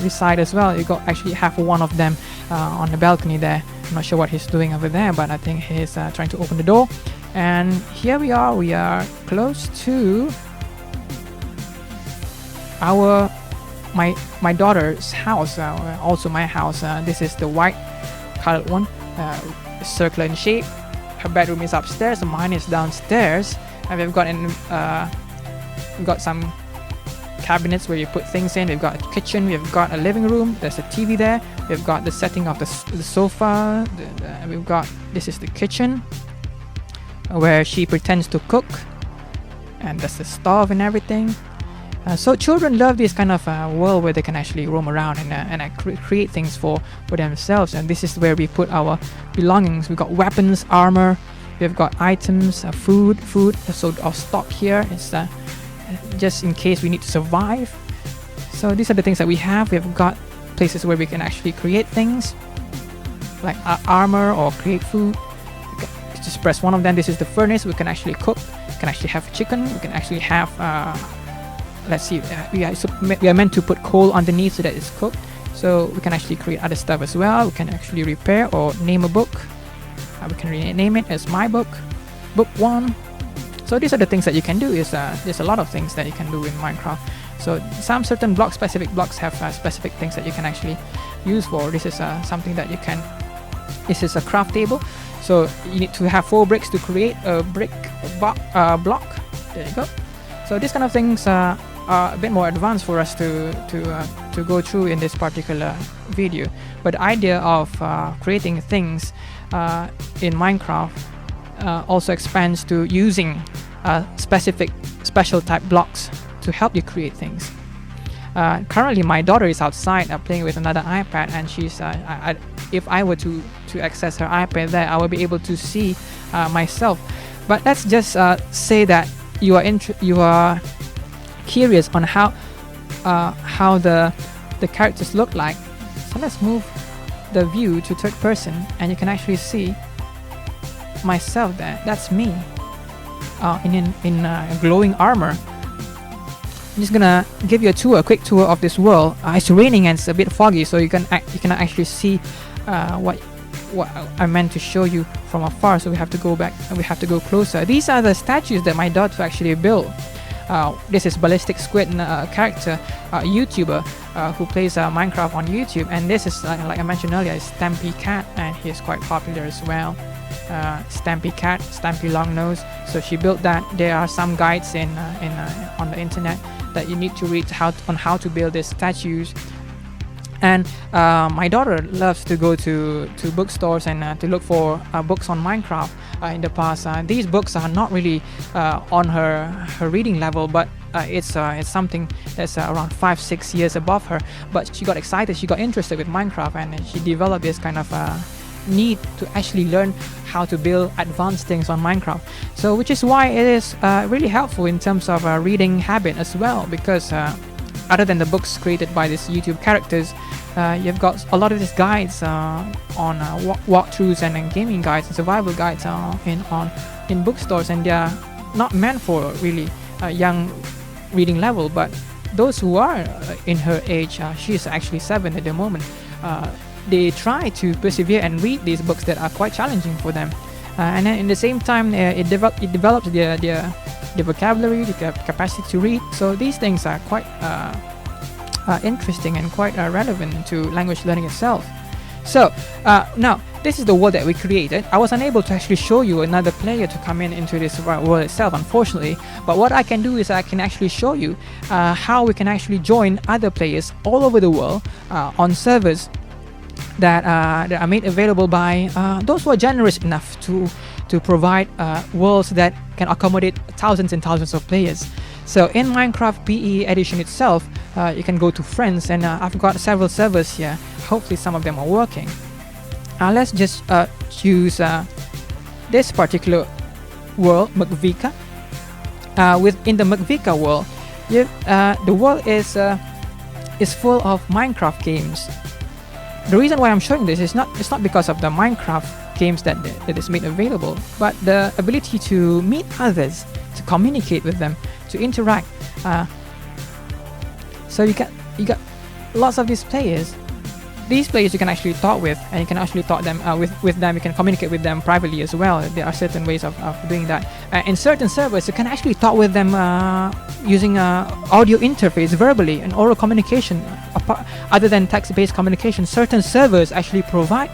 reside as well. You got actually have one of them on the balcony there. I'm not sure what he's doing over there, but I think he's trying to open the door. And here we are. We are close to my daughter's house, also my house. This is the white colored one, circular in shape. Her bedroom is upstairs, mine is downstairs, and we've got some cabinets where you put things in. We've got a kitchen, we've got a living room, there's a TV there, we've got the setting of the sofa, this is the kitchen where she pretends to cook, and there's the stove and everything. So children love this kind of world where they can actually roam around and create things for themselves. And this is where we put our belongings. We've got weapons, armor, we've got items, food. So our stock here is just in case we need to survive. So these are the things that we have. We've got places where we can actually create things like armor or create food. Just press one of them. This is the furnace. We can actually cook. We can actually have chicken. We can actually have let's see, we are meant to put coal underneath so that it's cooked. So we can actually create other stuff as well. We can actually repair or name a book. We can rename it as my book, book 1. So these are the things that you can do. There's a lot of things that you can do in Minecraft. So some certain specific blocks have specific things that you can actually use for. This is something that you can. This is a craft table. So you need to have 4 bricks to create a brick block. There you go. So these kind of things are a bit more advanced for us to go through in this particular video. But the idea of creating things in Minecraft also expands to using special type blocks to help you create things. Currently my daughter is outside playing with another iPad, and she's if I were to access her iPad there, I will be able to see myself. But let's just say that you are curious on how the characters look like. So let's move the view to third person, and you can actually see myself there. That's me in glowing armor. I'm just gonna give you a quick tour of this world. It's raining and it's a bit foggy, so you can actually see what I meant to show you from afar. So we have to go back and we have to go closer. These are the statues that my daughter actually built. This is Ballistic Squid, character, YouTuber who plays Minecraft on YouTube, and this is like I mentioned earlier, is Stampy Cat, and he's quite popular as well. Stampy Cat, Stampy Longnose. So she built that. There are some guides on the internet that you need to read on how to build these statues. And my daughter loves to go to bookstores and to look for books on Minecraft. In the past, these books are not really on her reading level, but it's something that's around 5-6 years above her. But she got excited, she got interested with Minecraft, and she developed this kind of need to actually learn how to build advanced things on Minecraft. So which is why it is really helpful in terms of reading habit as well, because other than the books created by these YouTube characters, you've got a lot of these guides on walkthroughs and gaming guides and survival guides in bookstores, and they are not meant for really young reading level, but those who are in her age, she is actually 7 at the moment, they try to persevere and read these books that are quite challenging for them, and then in the same time it develops their vocabulary, the capacity to read. So these things are quite interesting and quite relevant to language learning itself. So now this is the world that we created. I was unable to actually show you another player to come into this world itself, unfortunately, but what I can do is I can actually show you how we can actually join other players all over the world on servers that are made available by those who are generous enough to provide worlds that can accommodate thousands and thousands of players. So in Minecraft PE edition itself, You can go to friends, and I've got several servers here. Hopefully some of them are working. Let's just choose this particular world, Mcvika. Within the Mcvika world, the world is full of Minecraft games. The reason why I'm showing this is not because of the Minecraft games that is made available, but the ability to meet others, to communicate with them, to interact. So you got lots of these players. These players you can actually talk with, and you can actually talk them with them. You can communicate with them privately as well. There are certain ways of doing that. In certain servers, you can actually talk with them using audio interface, verbally, and oral communication. Other than text-based communication, certain servers actually provide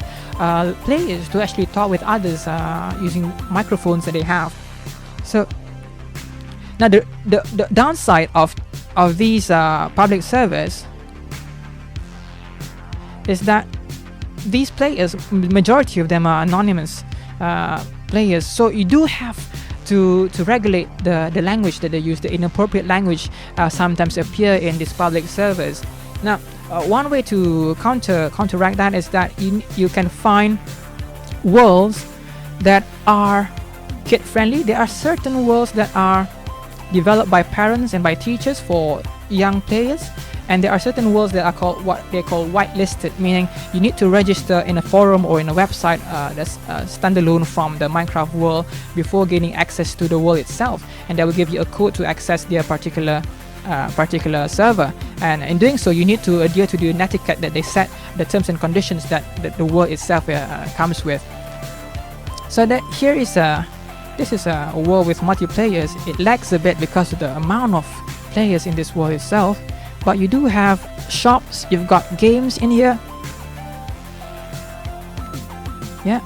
players to actually talk with others using microphones that they have. So now the downside of these public servers is that these players, majority of them are anonymous players, so you do have to regulate the language that they use. The inappropriate language sometimes appear in these public servers. Now, one way to counteract that is that you can find worlds that are kid friendly. There are certain worlds that are developed by parents and by teachers for young players, and there are certain worlds that are called what they call whitelisted, meaning you need to register in a forum or in a website that's standalone from the Minecraft world before gaining access to the world itself, and that will give you a code to access their particular server. And in doing so, you need to adhere to the netiquette that they set, the terms and conditions that the world itself comes with. So that here is this is a world with multiplayers. It lags a bit because of the amount of players in this world itself, but you do have shops. You've got games in here. Yeah,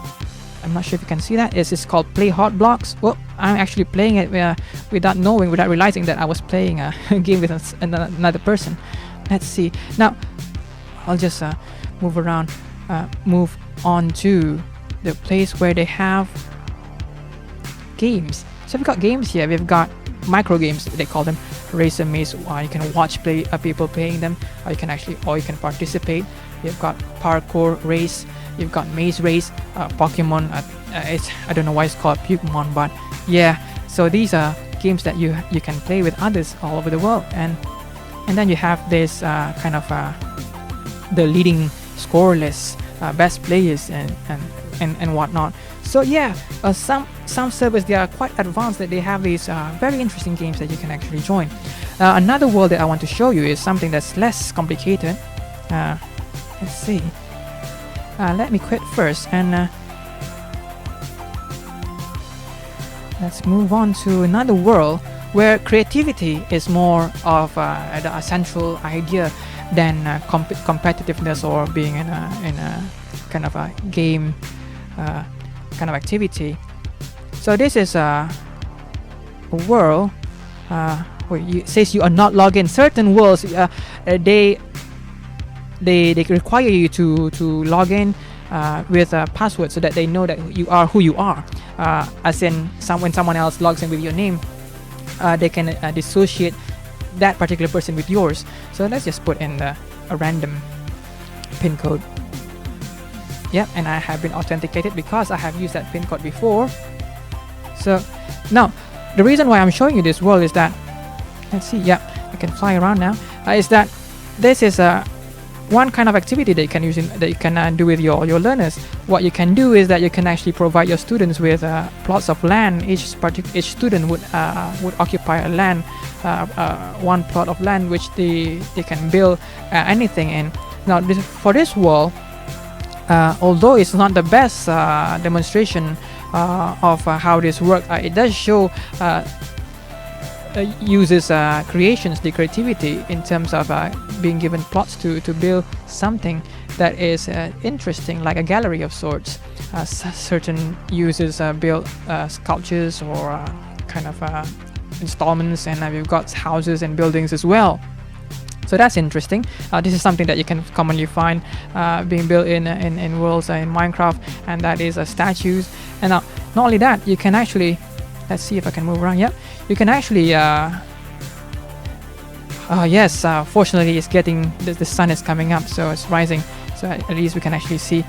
I'm not sure if you can see that. It's called Play Hot Blocks. Well, I'm actually playing it without realizing that I was playing a game with another person. Let's see. Now, I'll just move on to the place where they have games. So we've got games here. We've got micro games, they call them, race and maze. You can watch people playing them, or you can participate. You've got parkour race. You've got maze race, Pokemon. I don't know why it's called Pokemon, but yeah. So these are games that you can play with others all over the world, and then you have this kind of the leading score list, best players and whatnot. So yeah, some servers, they are quite advanced, that they have these very interesting games that you can actually join. Another world that I want to show you is something that's less complicated. Let's see. Let me quit first, and let's move on to another world where creativity is more of a central idea than competitiveness or being in a kind of a game kind of activity. So this is a world where it says you are not logged in. Certain worlds they require you to log in with a password so that they know that you are who you are. As in, when someone else logs in with your name, they can dissociate that particular person with yours. So let's just put in a random pin code. Yep, and I have been authenticated because I have used that pin code before. So now the reason why I'm showing you this world is that, let's see, yeah, I can fly around now, is that this is one kind of activity that you can use that you can do with your learners. What you can do is that you can actually provide your students with plots of land. Each student would occupy a land, one plot of land, which they can build anything in. Now for this world, although it's not the best demonstration of how this works, it does show uses creations, the creativity in terms of being given plots to build something that is interesting, like a gallery of sorts. Certain users build sculptures or kind of installments, and we've got houses and buildings as well. So that's interesting. This is something that you can commonly find being built in worlds in Minecraft, and that is statues. And not only that, you can actually, let's see if I can move around. Yep, you can actually Yes, fortunately it's getting, the sun is coming up, so it's rising, so at least we can actually see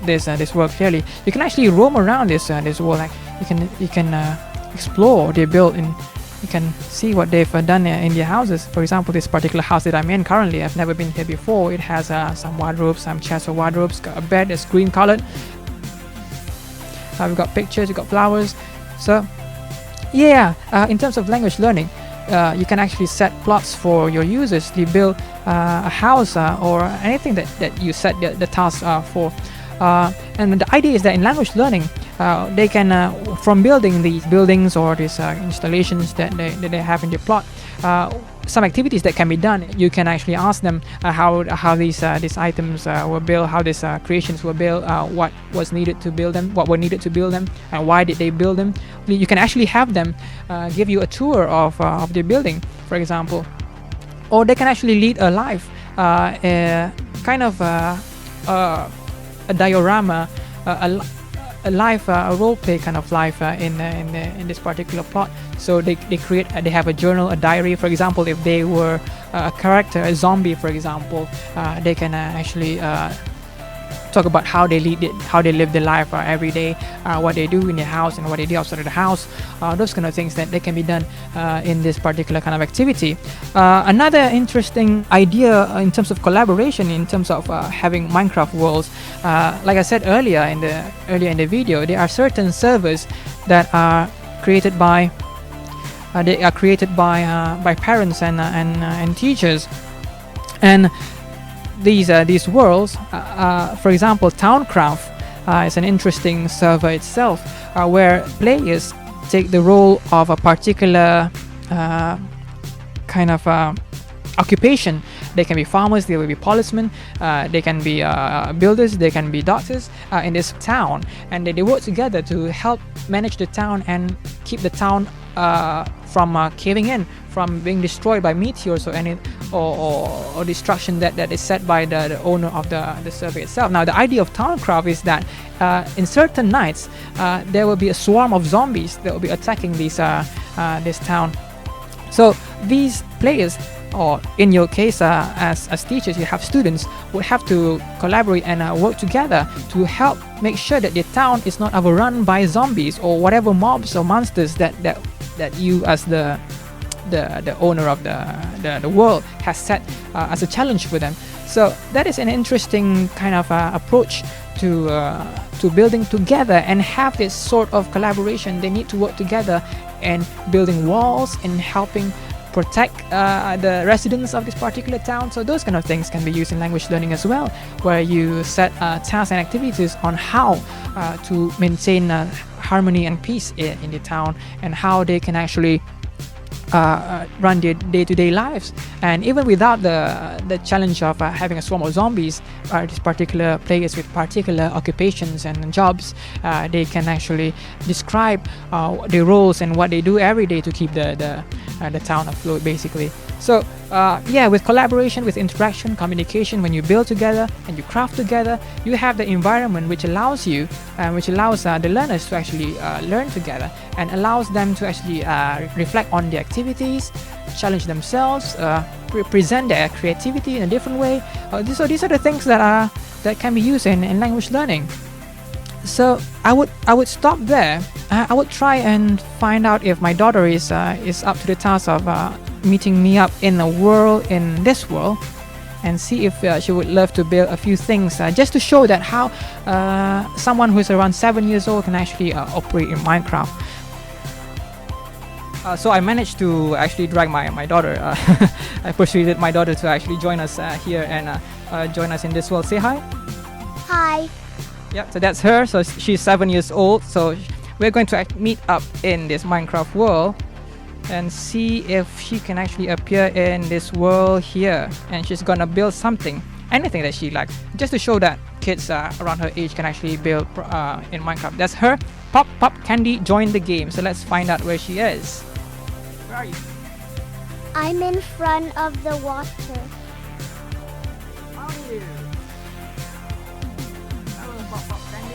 this world clearly. You can actually roam around this world. Like you can explore what they built, and you can see what they've done in their houses. For example, this particular house that I'm in currently, I've never been here before. It has some wardrobes, some chests of wardrobes, got a bed that's green colored. We've got pictures, we've got flowers. So yeah, in terms of language learning, you can actually set plots for your users to build a house or anything that you set the task for. And the idea is that in language learning, they can, from building these buildings or these installations that they have in their plot, some activities that can be done. You can actually ask them how these items were built, how these creations were built, what was needed to build them, what were needed to build them, and why did they build them. You can actually have them give you a tour of the building, for example, or they can actually lead a life, kind of a diorama, a life, a role play kind of life in this particular plot. So they have a journal, a diary. For example, if they were a character, a zombie, for example, they can actually talk about how they live their life every day, what they do in their house and what they do outside of the house, those kind of things that they can be done in this particular kind of activity. Another interesting idea in terms of collaboration, in terms of having Minecraft worlds, like I said earlier in the video, there are certain servers that are created by parents and teachers, and these worlds, for example, Towncraft is an interesting server itself, where players take the role of a particular kind of occupation. They can be farmers, they will be policemen, they can be builders, they can be doctors in this town, and they work together to help manage the town and keep the town from caving in, from being destroyed by meteors or any or destruction that is set by the owner of the server itself. Now, the idea of Towncraft is that in certain nights there will be a swarm of zombies that will be attacking this town. So these players, or in your case as teachers, you have students, would have to collaborate and work together to help make sure that the town is not overrun by zombies or whatever mobs or monsters that you as the owner of the world has set as a challenge for them. So that is an interesting kind of approach to building together and have this sort of collaboration. They need to work together and building walls and helping protect the residents of this particular town. So those kind of things can be used in language learning as well, where you set tasks and activities on how to maintain harmony and peace in the town, and how they can actually run their day-to-day lives. And even without the challenge of having a swarm of zombies, these particular players with particular occupations and jobs, they can actually describe their roles and what they do every day to keep the town afloat, basically. So yeah, with collaboration, with interaction, communication, when you build together and you craft together, you have the environment which allows you, the learners to actually learn together, and allows them to actually reflect on the activities, challenge themselves, present their creativity in a different way. So these are the things that can be used in language learning. So I would stop there. I would try and find out if my daughter is up to the task of meeting me up in this world, and see if she would love to build a few things just to show that how someone who is around 7 years old can actually operate in Minecraft. So I managed to actually drag my daughter. I persuaded my daughter to actually join us here and join us in this world. Say hi. Hi. Yep, so that's her. So she's 7 years old. So we're going to meet up in this Minecraft world and see if she can actually appear in this world here. And she's gonna build something, anything that she likes, just to show that kids around her age can actually build in Minecraft. That's her. Pop Candy joined the game. So let's find out where she is. Where are you? I'm in front of the water. How are you? Hello, Pop Candy.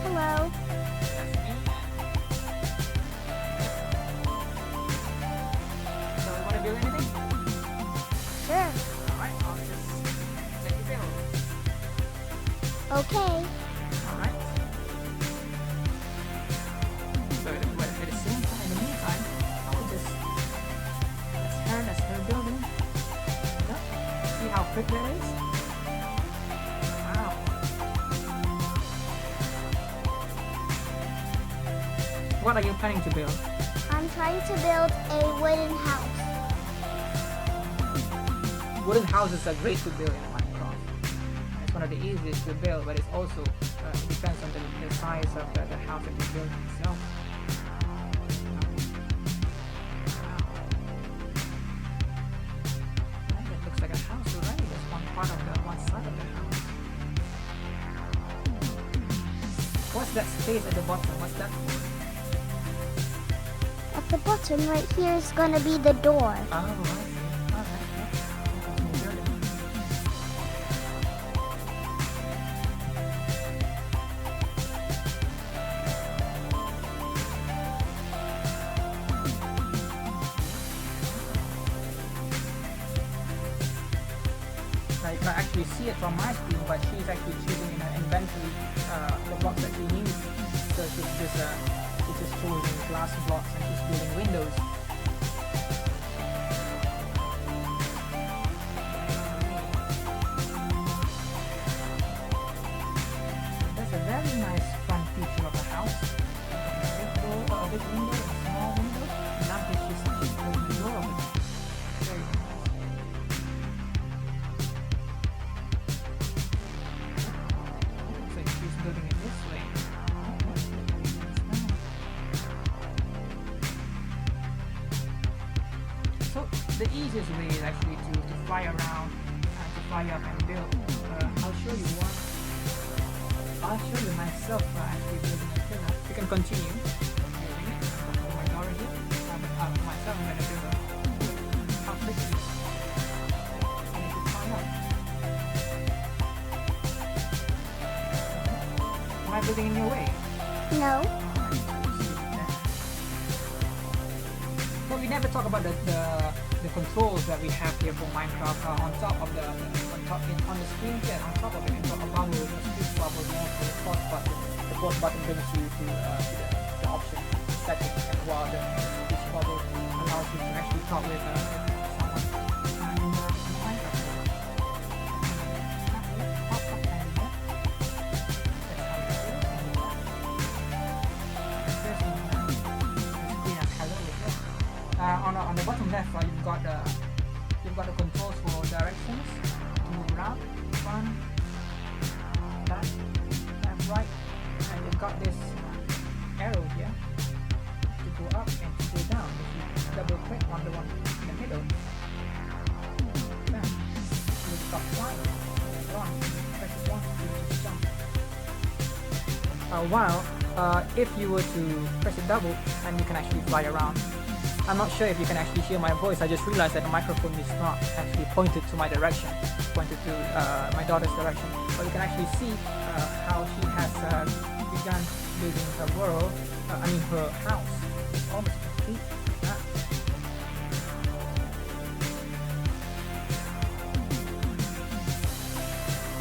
Hello. That's me. build anything? Sure. Alright, I'll just let you build. Okay. Alright. So at the same time, in the meantime, I will just let's her building. Yep. See how quick that is? Wow. What are you planning to build? I'm trying to build a wooden house. Wooden houses are great to build in Minecraft. It's one of the easiest to build, but it's also it depends on the size of the house that you build itself. Wow. That looks like a house already. That's one part of one side of the house. What's that space at the bottom? What's that for? At the bottom right here is gonna be the door. Oh, I see. Alright, yeah. Continue building. Now you can actually see it from my screen, but she's actually choosing in her inventory the blocks that she needs. So she's just choosing glass blocks and she's building windows. That's a very nice front feature of a house. A big door, a big window, a small window. And now she's building the door of it. Very nice. So she's building it this way. So the easiest way is actually to fly around and to fly up and build. I'll show you one. I'll show you myself actually building a pillar. You can continue building it. For my daughter here. But myself I'm gonna build a how quick it is. I need to fly up. Am I building in your way? No. Well, we never talk about the controls that we have here for Minecraft. On top of on the screen here, on top of it, we've got a bubble, a speed bubble more for the pause button. The pause button brings you to the option settings, and while the speech bubble allows you to actually talk with someone in the Minecraft world. Pop up and there. That's how it feels. And there's the screen as hello as well. On the bottom left, you've got the controls for directions to move around, front, back, left, right, and you've got this arrow here to go up and to go down. If you double click on the one in the middle, then you stop flying. Run, press it once to just jump. While if you were to press it double, and you can actually fly around. I'm not sure if you can actually hear my voice. I just realized that the microphone is not actually pointed to my direction. It's pointed to my daughter's direction. But you can actually see how she has begun building her world, her house. It's almost complete like that.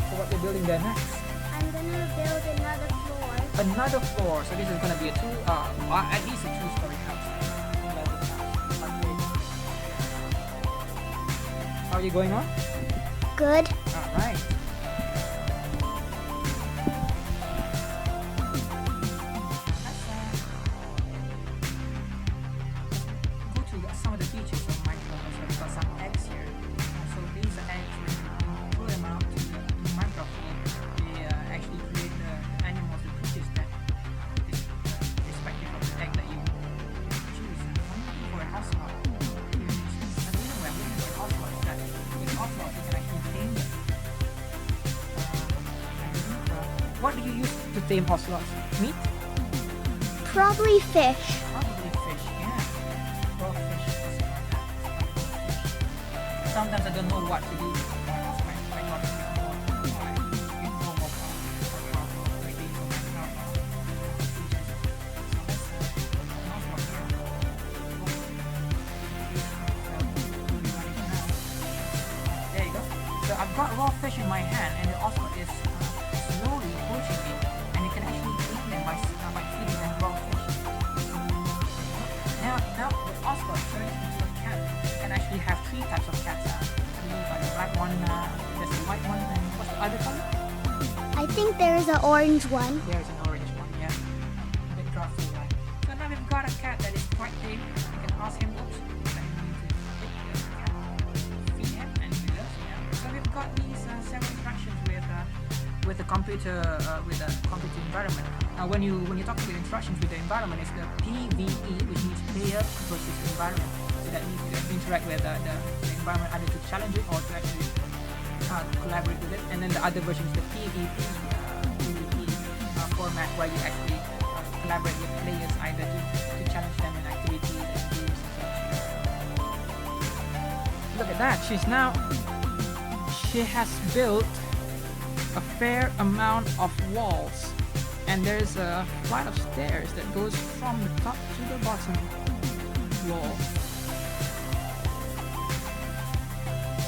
So what we're building there next? I'm gonna build another floor. Another floor. So this is gonna be at least a two-story house. How are you going on? Good. Alright. Go to some of the features of Minecraft. So we've got some eggs here. So these are eggs, when you pull them out to the Minecraft world, they actually create the animals, the creatures that is respective of the egg that you choose. I'm looking for a house lot. Here it is. And the reason why I'm looking for a house lot is that with house lots you can actually tame them. What do you use to tame ocelots? Meat? Probably fish. Probably fish, yeah. Raw fish, something like that. Sometimes I don't know what to do. My daughter is more informed of how to create these Minecraft features. So let's ocelot here. got raw fish in my hand, and the ocelot is slowly approaching me, and you can actually clean them by feeding them raw fish. Now the ocelot turns into a cat. You can actually have 3 types of cats. I believe the black one, there's a white one, and what's the other color? I think there is an orange one. There's an orange one, yeah. A bit drafty, right? So now we've got a cat that is quite tame. You can ask him, oops, that you need to feed the cat. Feed him, and he loves it. Yeah. So we've got these several instructions with the computer environment. When you talk about instructions with the environment, it's the PVE, which means player versus environment. So that means you can interact with the environment either to challenge it or to actually collaborate with it. And then the other version is the PvP format, where you actually collaborate with players either to challenge them in activities and games and such. Look at that, she has built a fair amount of walls, and there's a flight of stairs that goes from the top to the bottom wall.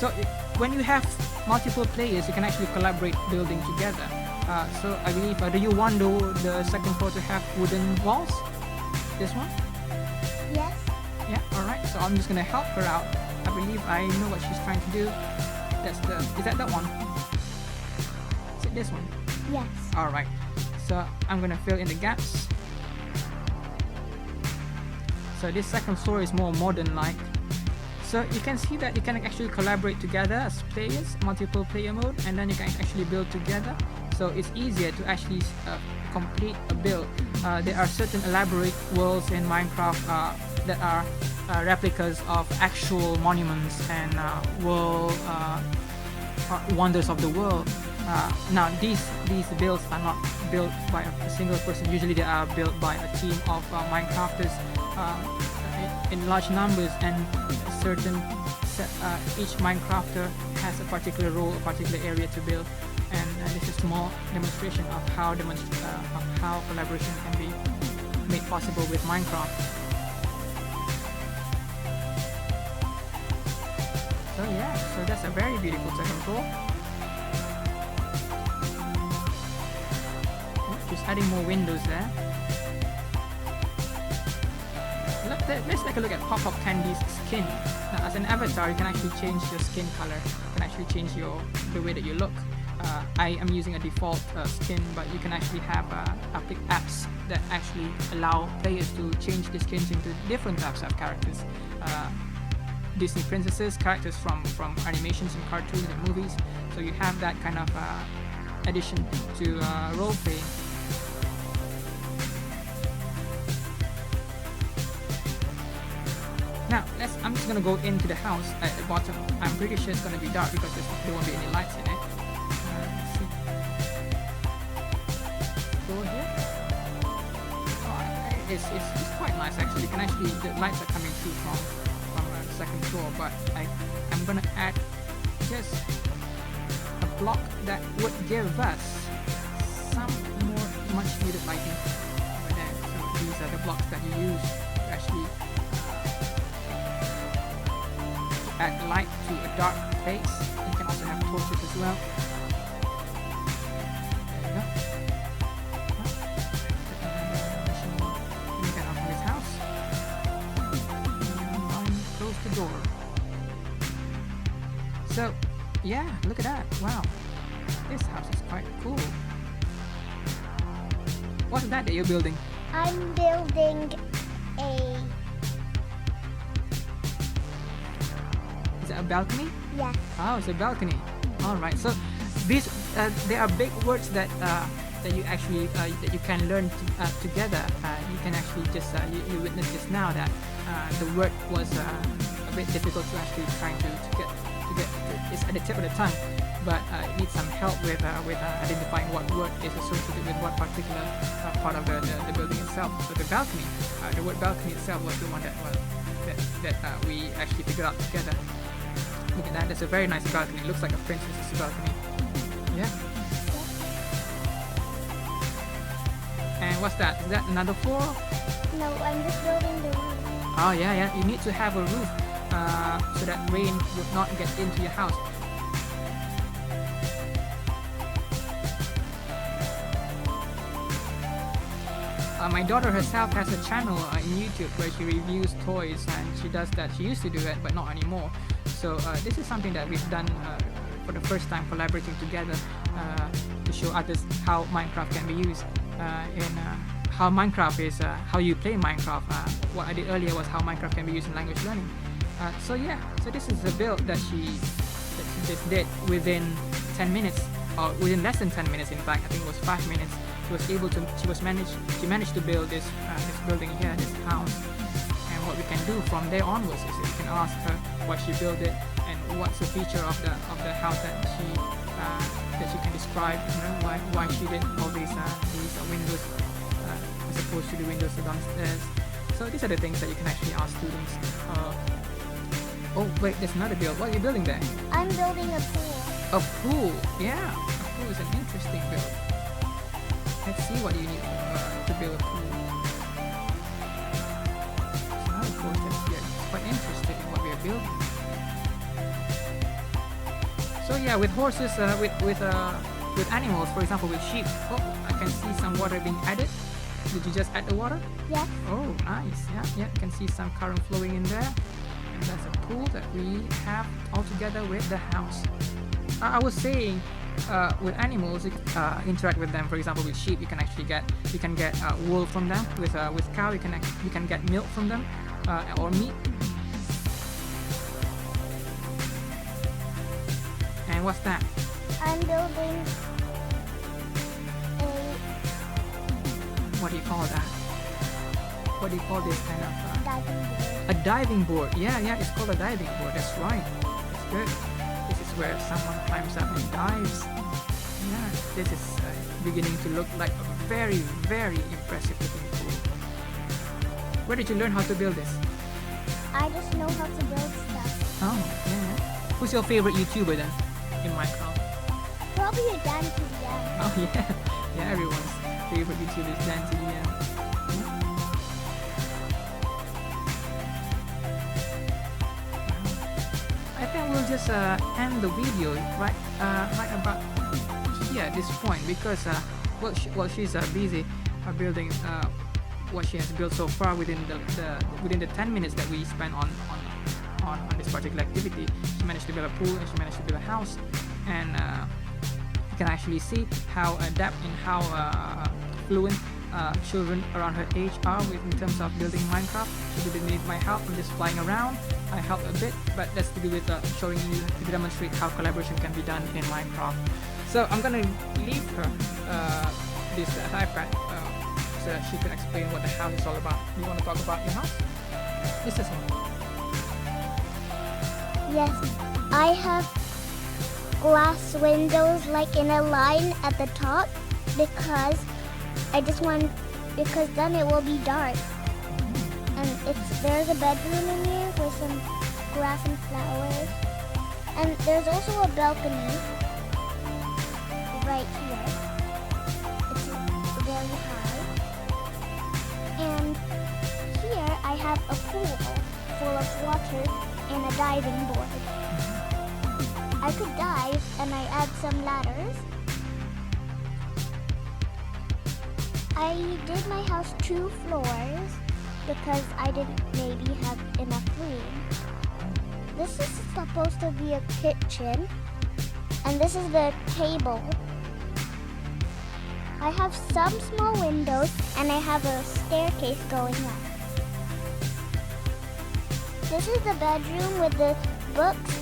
So when you have multiple players, you can actually collaborate building together. So I believe, do you want the second floor to have wooden walls? This one? Yes. Yeah, alright, so I'm just gonna help her out. I believe I know what she's trying to do. Is that one? Is it this one? Yes. Alright, so I'm gonna fill in the gaps. So this second floor is more modern like. So you can see that you can actually collaborate together as players, multiple player mode, and then you can actually build together. So it's easier to actually complete a build. There are certain elaborate worlds in Minecraft that are replicas of actual monuments and wonders of the world. Now these builds are not built by a single person. Usually they are built by a team of Minecrafters in large numbers, and each Minecrafter has a particular role, a particular area to build. And this is a small demonstration of how collaboration can be made possible with Minecraft. So yeah, so that's a very beautiful second floor. Just adding more windows there. Let's take a look at Pop-Up Candy's skin. Now, as an avatar, you can actually change your skin color. You can actually change the way that you look. I am using a default skin, but you can actually have apps that actually allow players to change the skins into different types of characters. Disney princesses, characters from animations and cartoons and movies. So you have that kind of addition to roleplay. Now, I'm just gonna go into the house at the bottom. I'm pretty sure it's gonna be dark because there won't be any lights in it. Let's see. Go here. Oh, it's quite nice actually. You can actually, the lights are coming through from the second floor, but I'm gonna add just a block that would give us some more much needed lighting over there. So these are the blocks that you use to actually add light to a dark place. You can also have torches as well. There you go. Let me get out of this house. And close the door. So, yeah, look at that. Wow. This house is quite cool. What's that you're building? I'm building a... Is it a balcony? Yes. Oh, it's a balcony. All right. So these there are big words that you actually that you can learn together. You can actually just you witnessed just now that the word was a bit difficult to actually trying to get. It's at the tip of the tongue, but it needs some help with identifying what word is associated with what particular part of the building itself. So the balcony, the word balcony itself was the one that we actually figured out together. Look at that, that's a very nice balcony. It looks like a princess's balcony. Yeah. And what's that? Is that another floor? No, I'm just building the roof. Oh yeah. You need to have a roof so that rain would not get into your house. My daughter herself has a channel in YouTube where she reviews toys, and she does that. She used to do it, but not anymore. So this is something that we've done for the first time, collaborating together to show others how Minecraft can be used in how Minecraft is how you play Minecraft. What I did earlier was how Minecraft can be used in language learning. So yeah, so this is the build that she just did within 10 minutes, or within less than 10 minutes. In fact, I think it was 5 minutes. She managed to build this building here, this house. And what we can do from there onwards is we can ask her why she built it and what's the feature of the house that she can describe. You know, why she did all these windows as opposed to the windows downstairs. So these are the things that you can actually ask students. Oh wait, there's another build. What are you building there? I'm building a pool. A pool. Yeah, a pool is an interesting build. Let's see what you need to build a pool. So now of course that's quite interested in what we are building. So yeah, with horses, with animals, for example, with sheep. Oh, I can see some water being added. Did you just add the water? Yes. Oh, nice. Yeah, you can see some current flowing in there. And that's a pool that we have all together with the house. I was saying, with animals, you can interact with them. For example, with sheep, you can get wool from them. With cow, you can get milk from them, or meat. And what's that? I'm building what do you call that? What do you call this kind of diving board. a diving board? Yeah, it's called a diving board. That's right. That's good. This is where someone climbs up and dives. Yeah, this is beginning to look like a very, very impressive looking pool. Where did you learn how to build this? I just know how to build stuff. Oh, yeah. Who's your favorite YouTuber then in Minecraft? Probably a Dan TDM. Oh yeah, everyone's favorite YouTuber is Dan TDM. I think we'll just end the video right about here at this point, because she's busy building what she has built so far within the 10 minutes that we spent on this particular activity. She managed to build a pool and she managed to build a house, and you can actually see how adept and how fluent children around her age are in terms of building Minecraft. She didn't need my help. I'm just flying around. I helped a bit, but that's to do with showing you to demonstrate how collaboration can be done in Minecraft. So I'm gonna leave her this iPad so that she can explain what the house is all about. You want to talk about your house? This is one. Yes, I have glass windows like in a line at the top because because then it will be dark. And there's a bedroom in here with some grass and flowers. And there's also a balcony right here. It's very high. And here I have a pool full of water and a diving board. I could dive and I add some ladders. I did my house 2 floors because I didn't maybe have enough room. This is supposed to be a kitchen, and this is the table. I have some small windows and I have a staircase going up. This is the bedroom with the books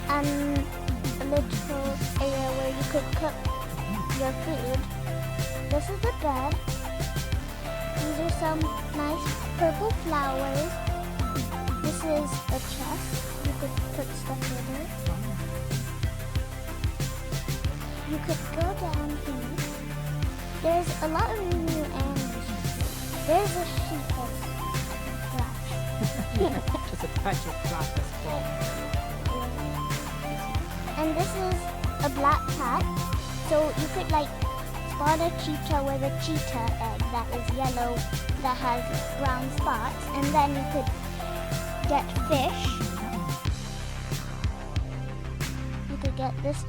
and a little area where you could cook your food. This is the bed. These are some nice purple flowers. This is a chest. You could put stuff in it. You could go down here. There's a lot of new animals. There's a sheep that's black. Just a patch of grass that's fall. And this is a black cat. So you could like spawn a cheetah with a cheetah egg that is yellow that has brown spots, and then you could get fish. You could get this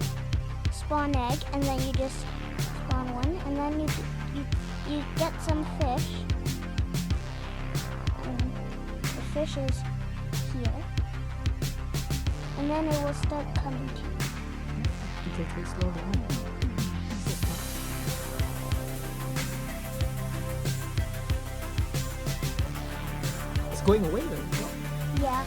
spawn egg, and then you just spawn one, and then you you get some fish. And the fish is here. And then it will start coming to you. You take it slowly. It's going away though. Yeah,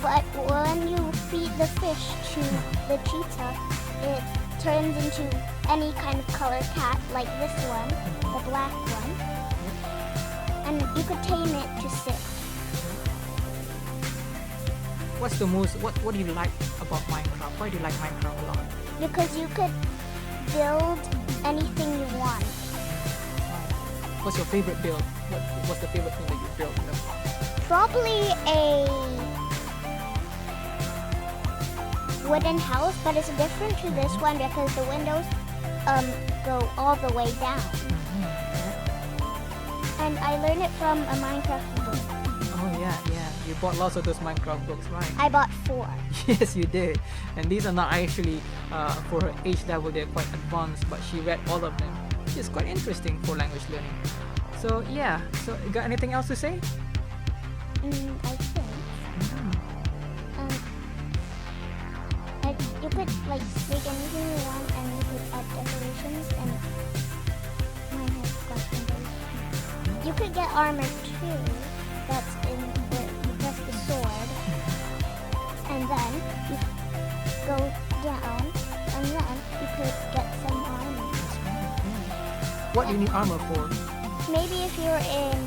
but when you feed the fish to the cheetah, it turns into any kind of color cat, like this one, the black one. And you could tame it to sit. What's the most? What do you like about Minecraft? Why do you like Minecraft a lot? Because you could build anything you want. What's your favorite build? What's the favorite thing that you built in the past? Probably a wooden house, but it's different to this one because the windows go all the way down. And I learned it from a Minecraft book. Oh yeah. You bought lots of those Minecraft books, right? I bought 4. Yes, you did. And these are not actually for her age level. They're quite advanced, but she read all of them. It's quite interesting for language learning. So yeah. So you got anything else to say? I think. You could like make anything you want, and you could add decorations. And mine has glass windows. You could get armor too. That's in where you press the sword, and then you go down, and then you could get some armor. What do you need armor for? Maybe if you're in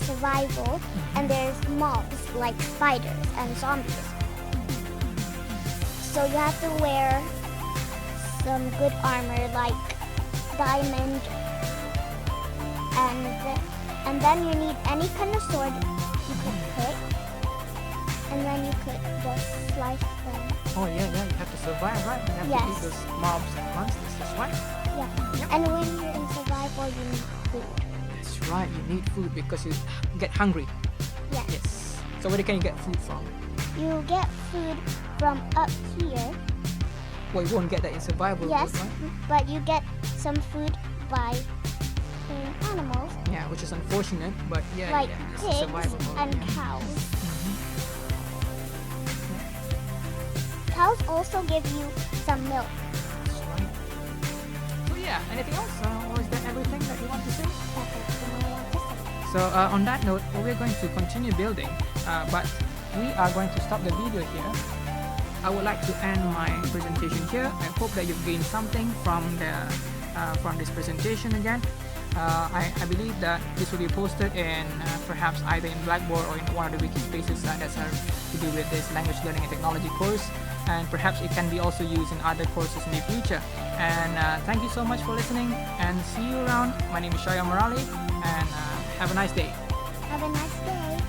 survival and there's mobs like spiders and zombies. So you have to wear some good armor like diamond, and then you need any kind of sword you could pick, and then you could just slice them. Oh yeah. You have to survive, right? You have to beat those mobs and monsters. That's right. Yeah. Yep. And when you're in survival, you need food. That's right. You need food because you get hungry. Yes. So where can you get food from? You get food from up here. Well, you won't get that in survival. Yes, mode, right? but you get some food by killing animals. Yeah, which is unfortunate, but yeah, like it's pigs survival mode. and Yeah. cows. Cows also give you some milk. That's right. So yeah, anything else? Or is that everything that you want to say? That's everything I want to say. So on that note, we're going to continue building, but we are going to stop the video here. I would like to end my presentation here. I hope that you've gained something from this presentation again. I believe that this will be posted in perhaps either in Blackboard or in one of the wiki spaces that has to do with this language learning and technology course, and perhaps it can be also used in other courses in the future. And thank you so much for listening, and see you around. My name is Shaya Morali, and have a nice day. Have a nice day.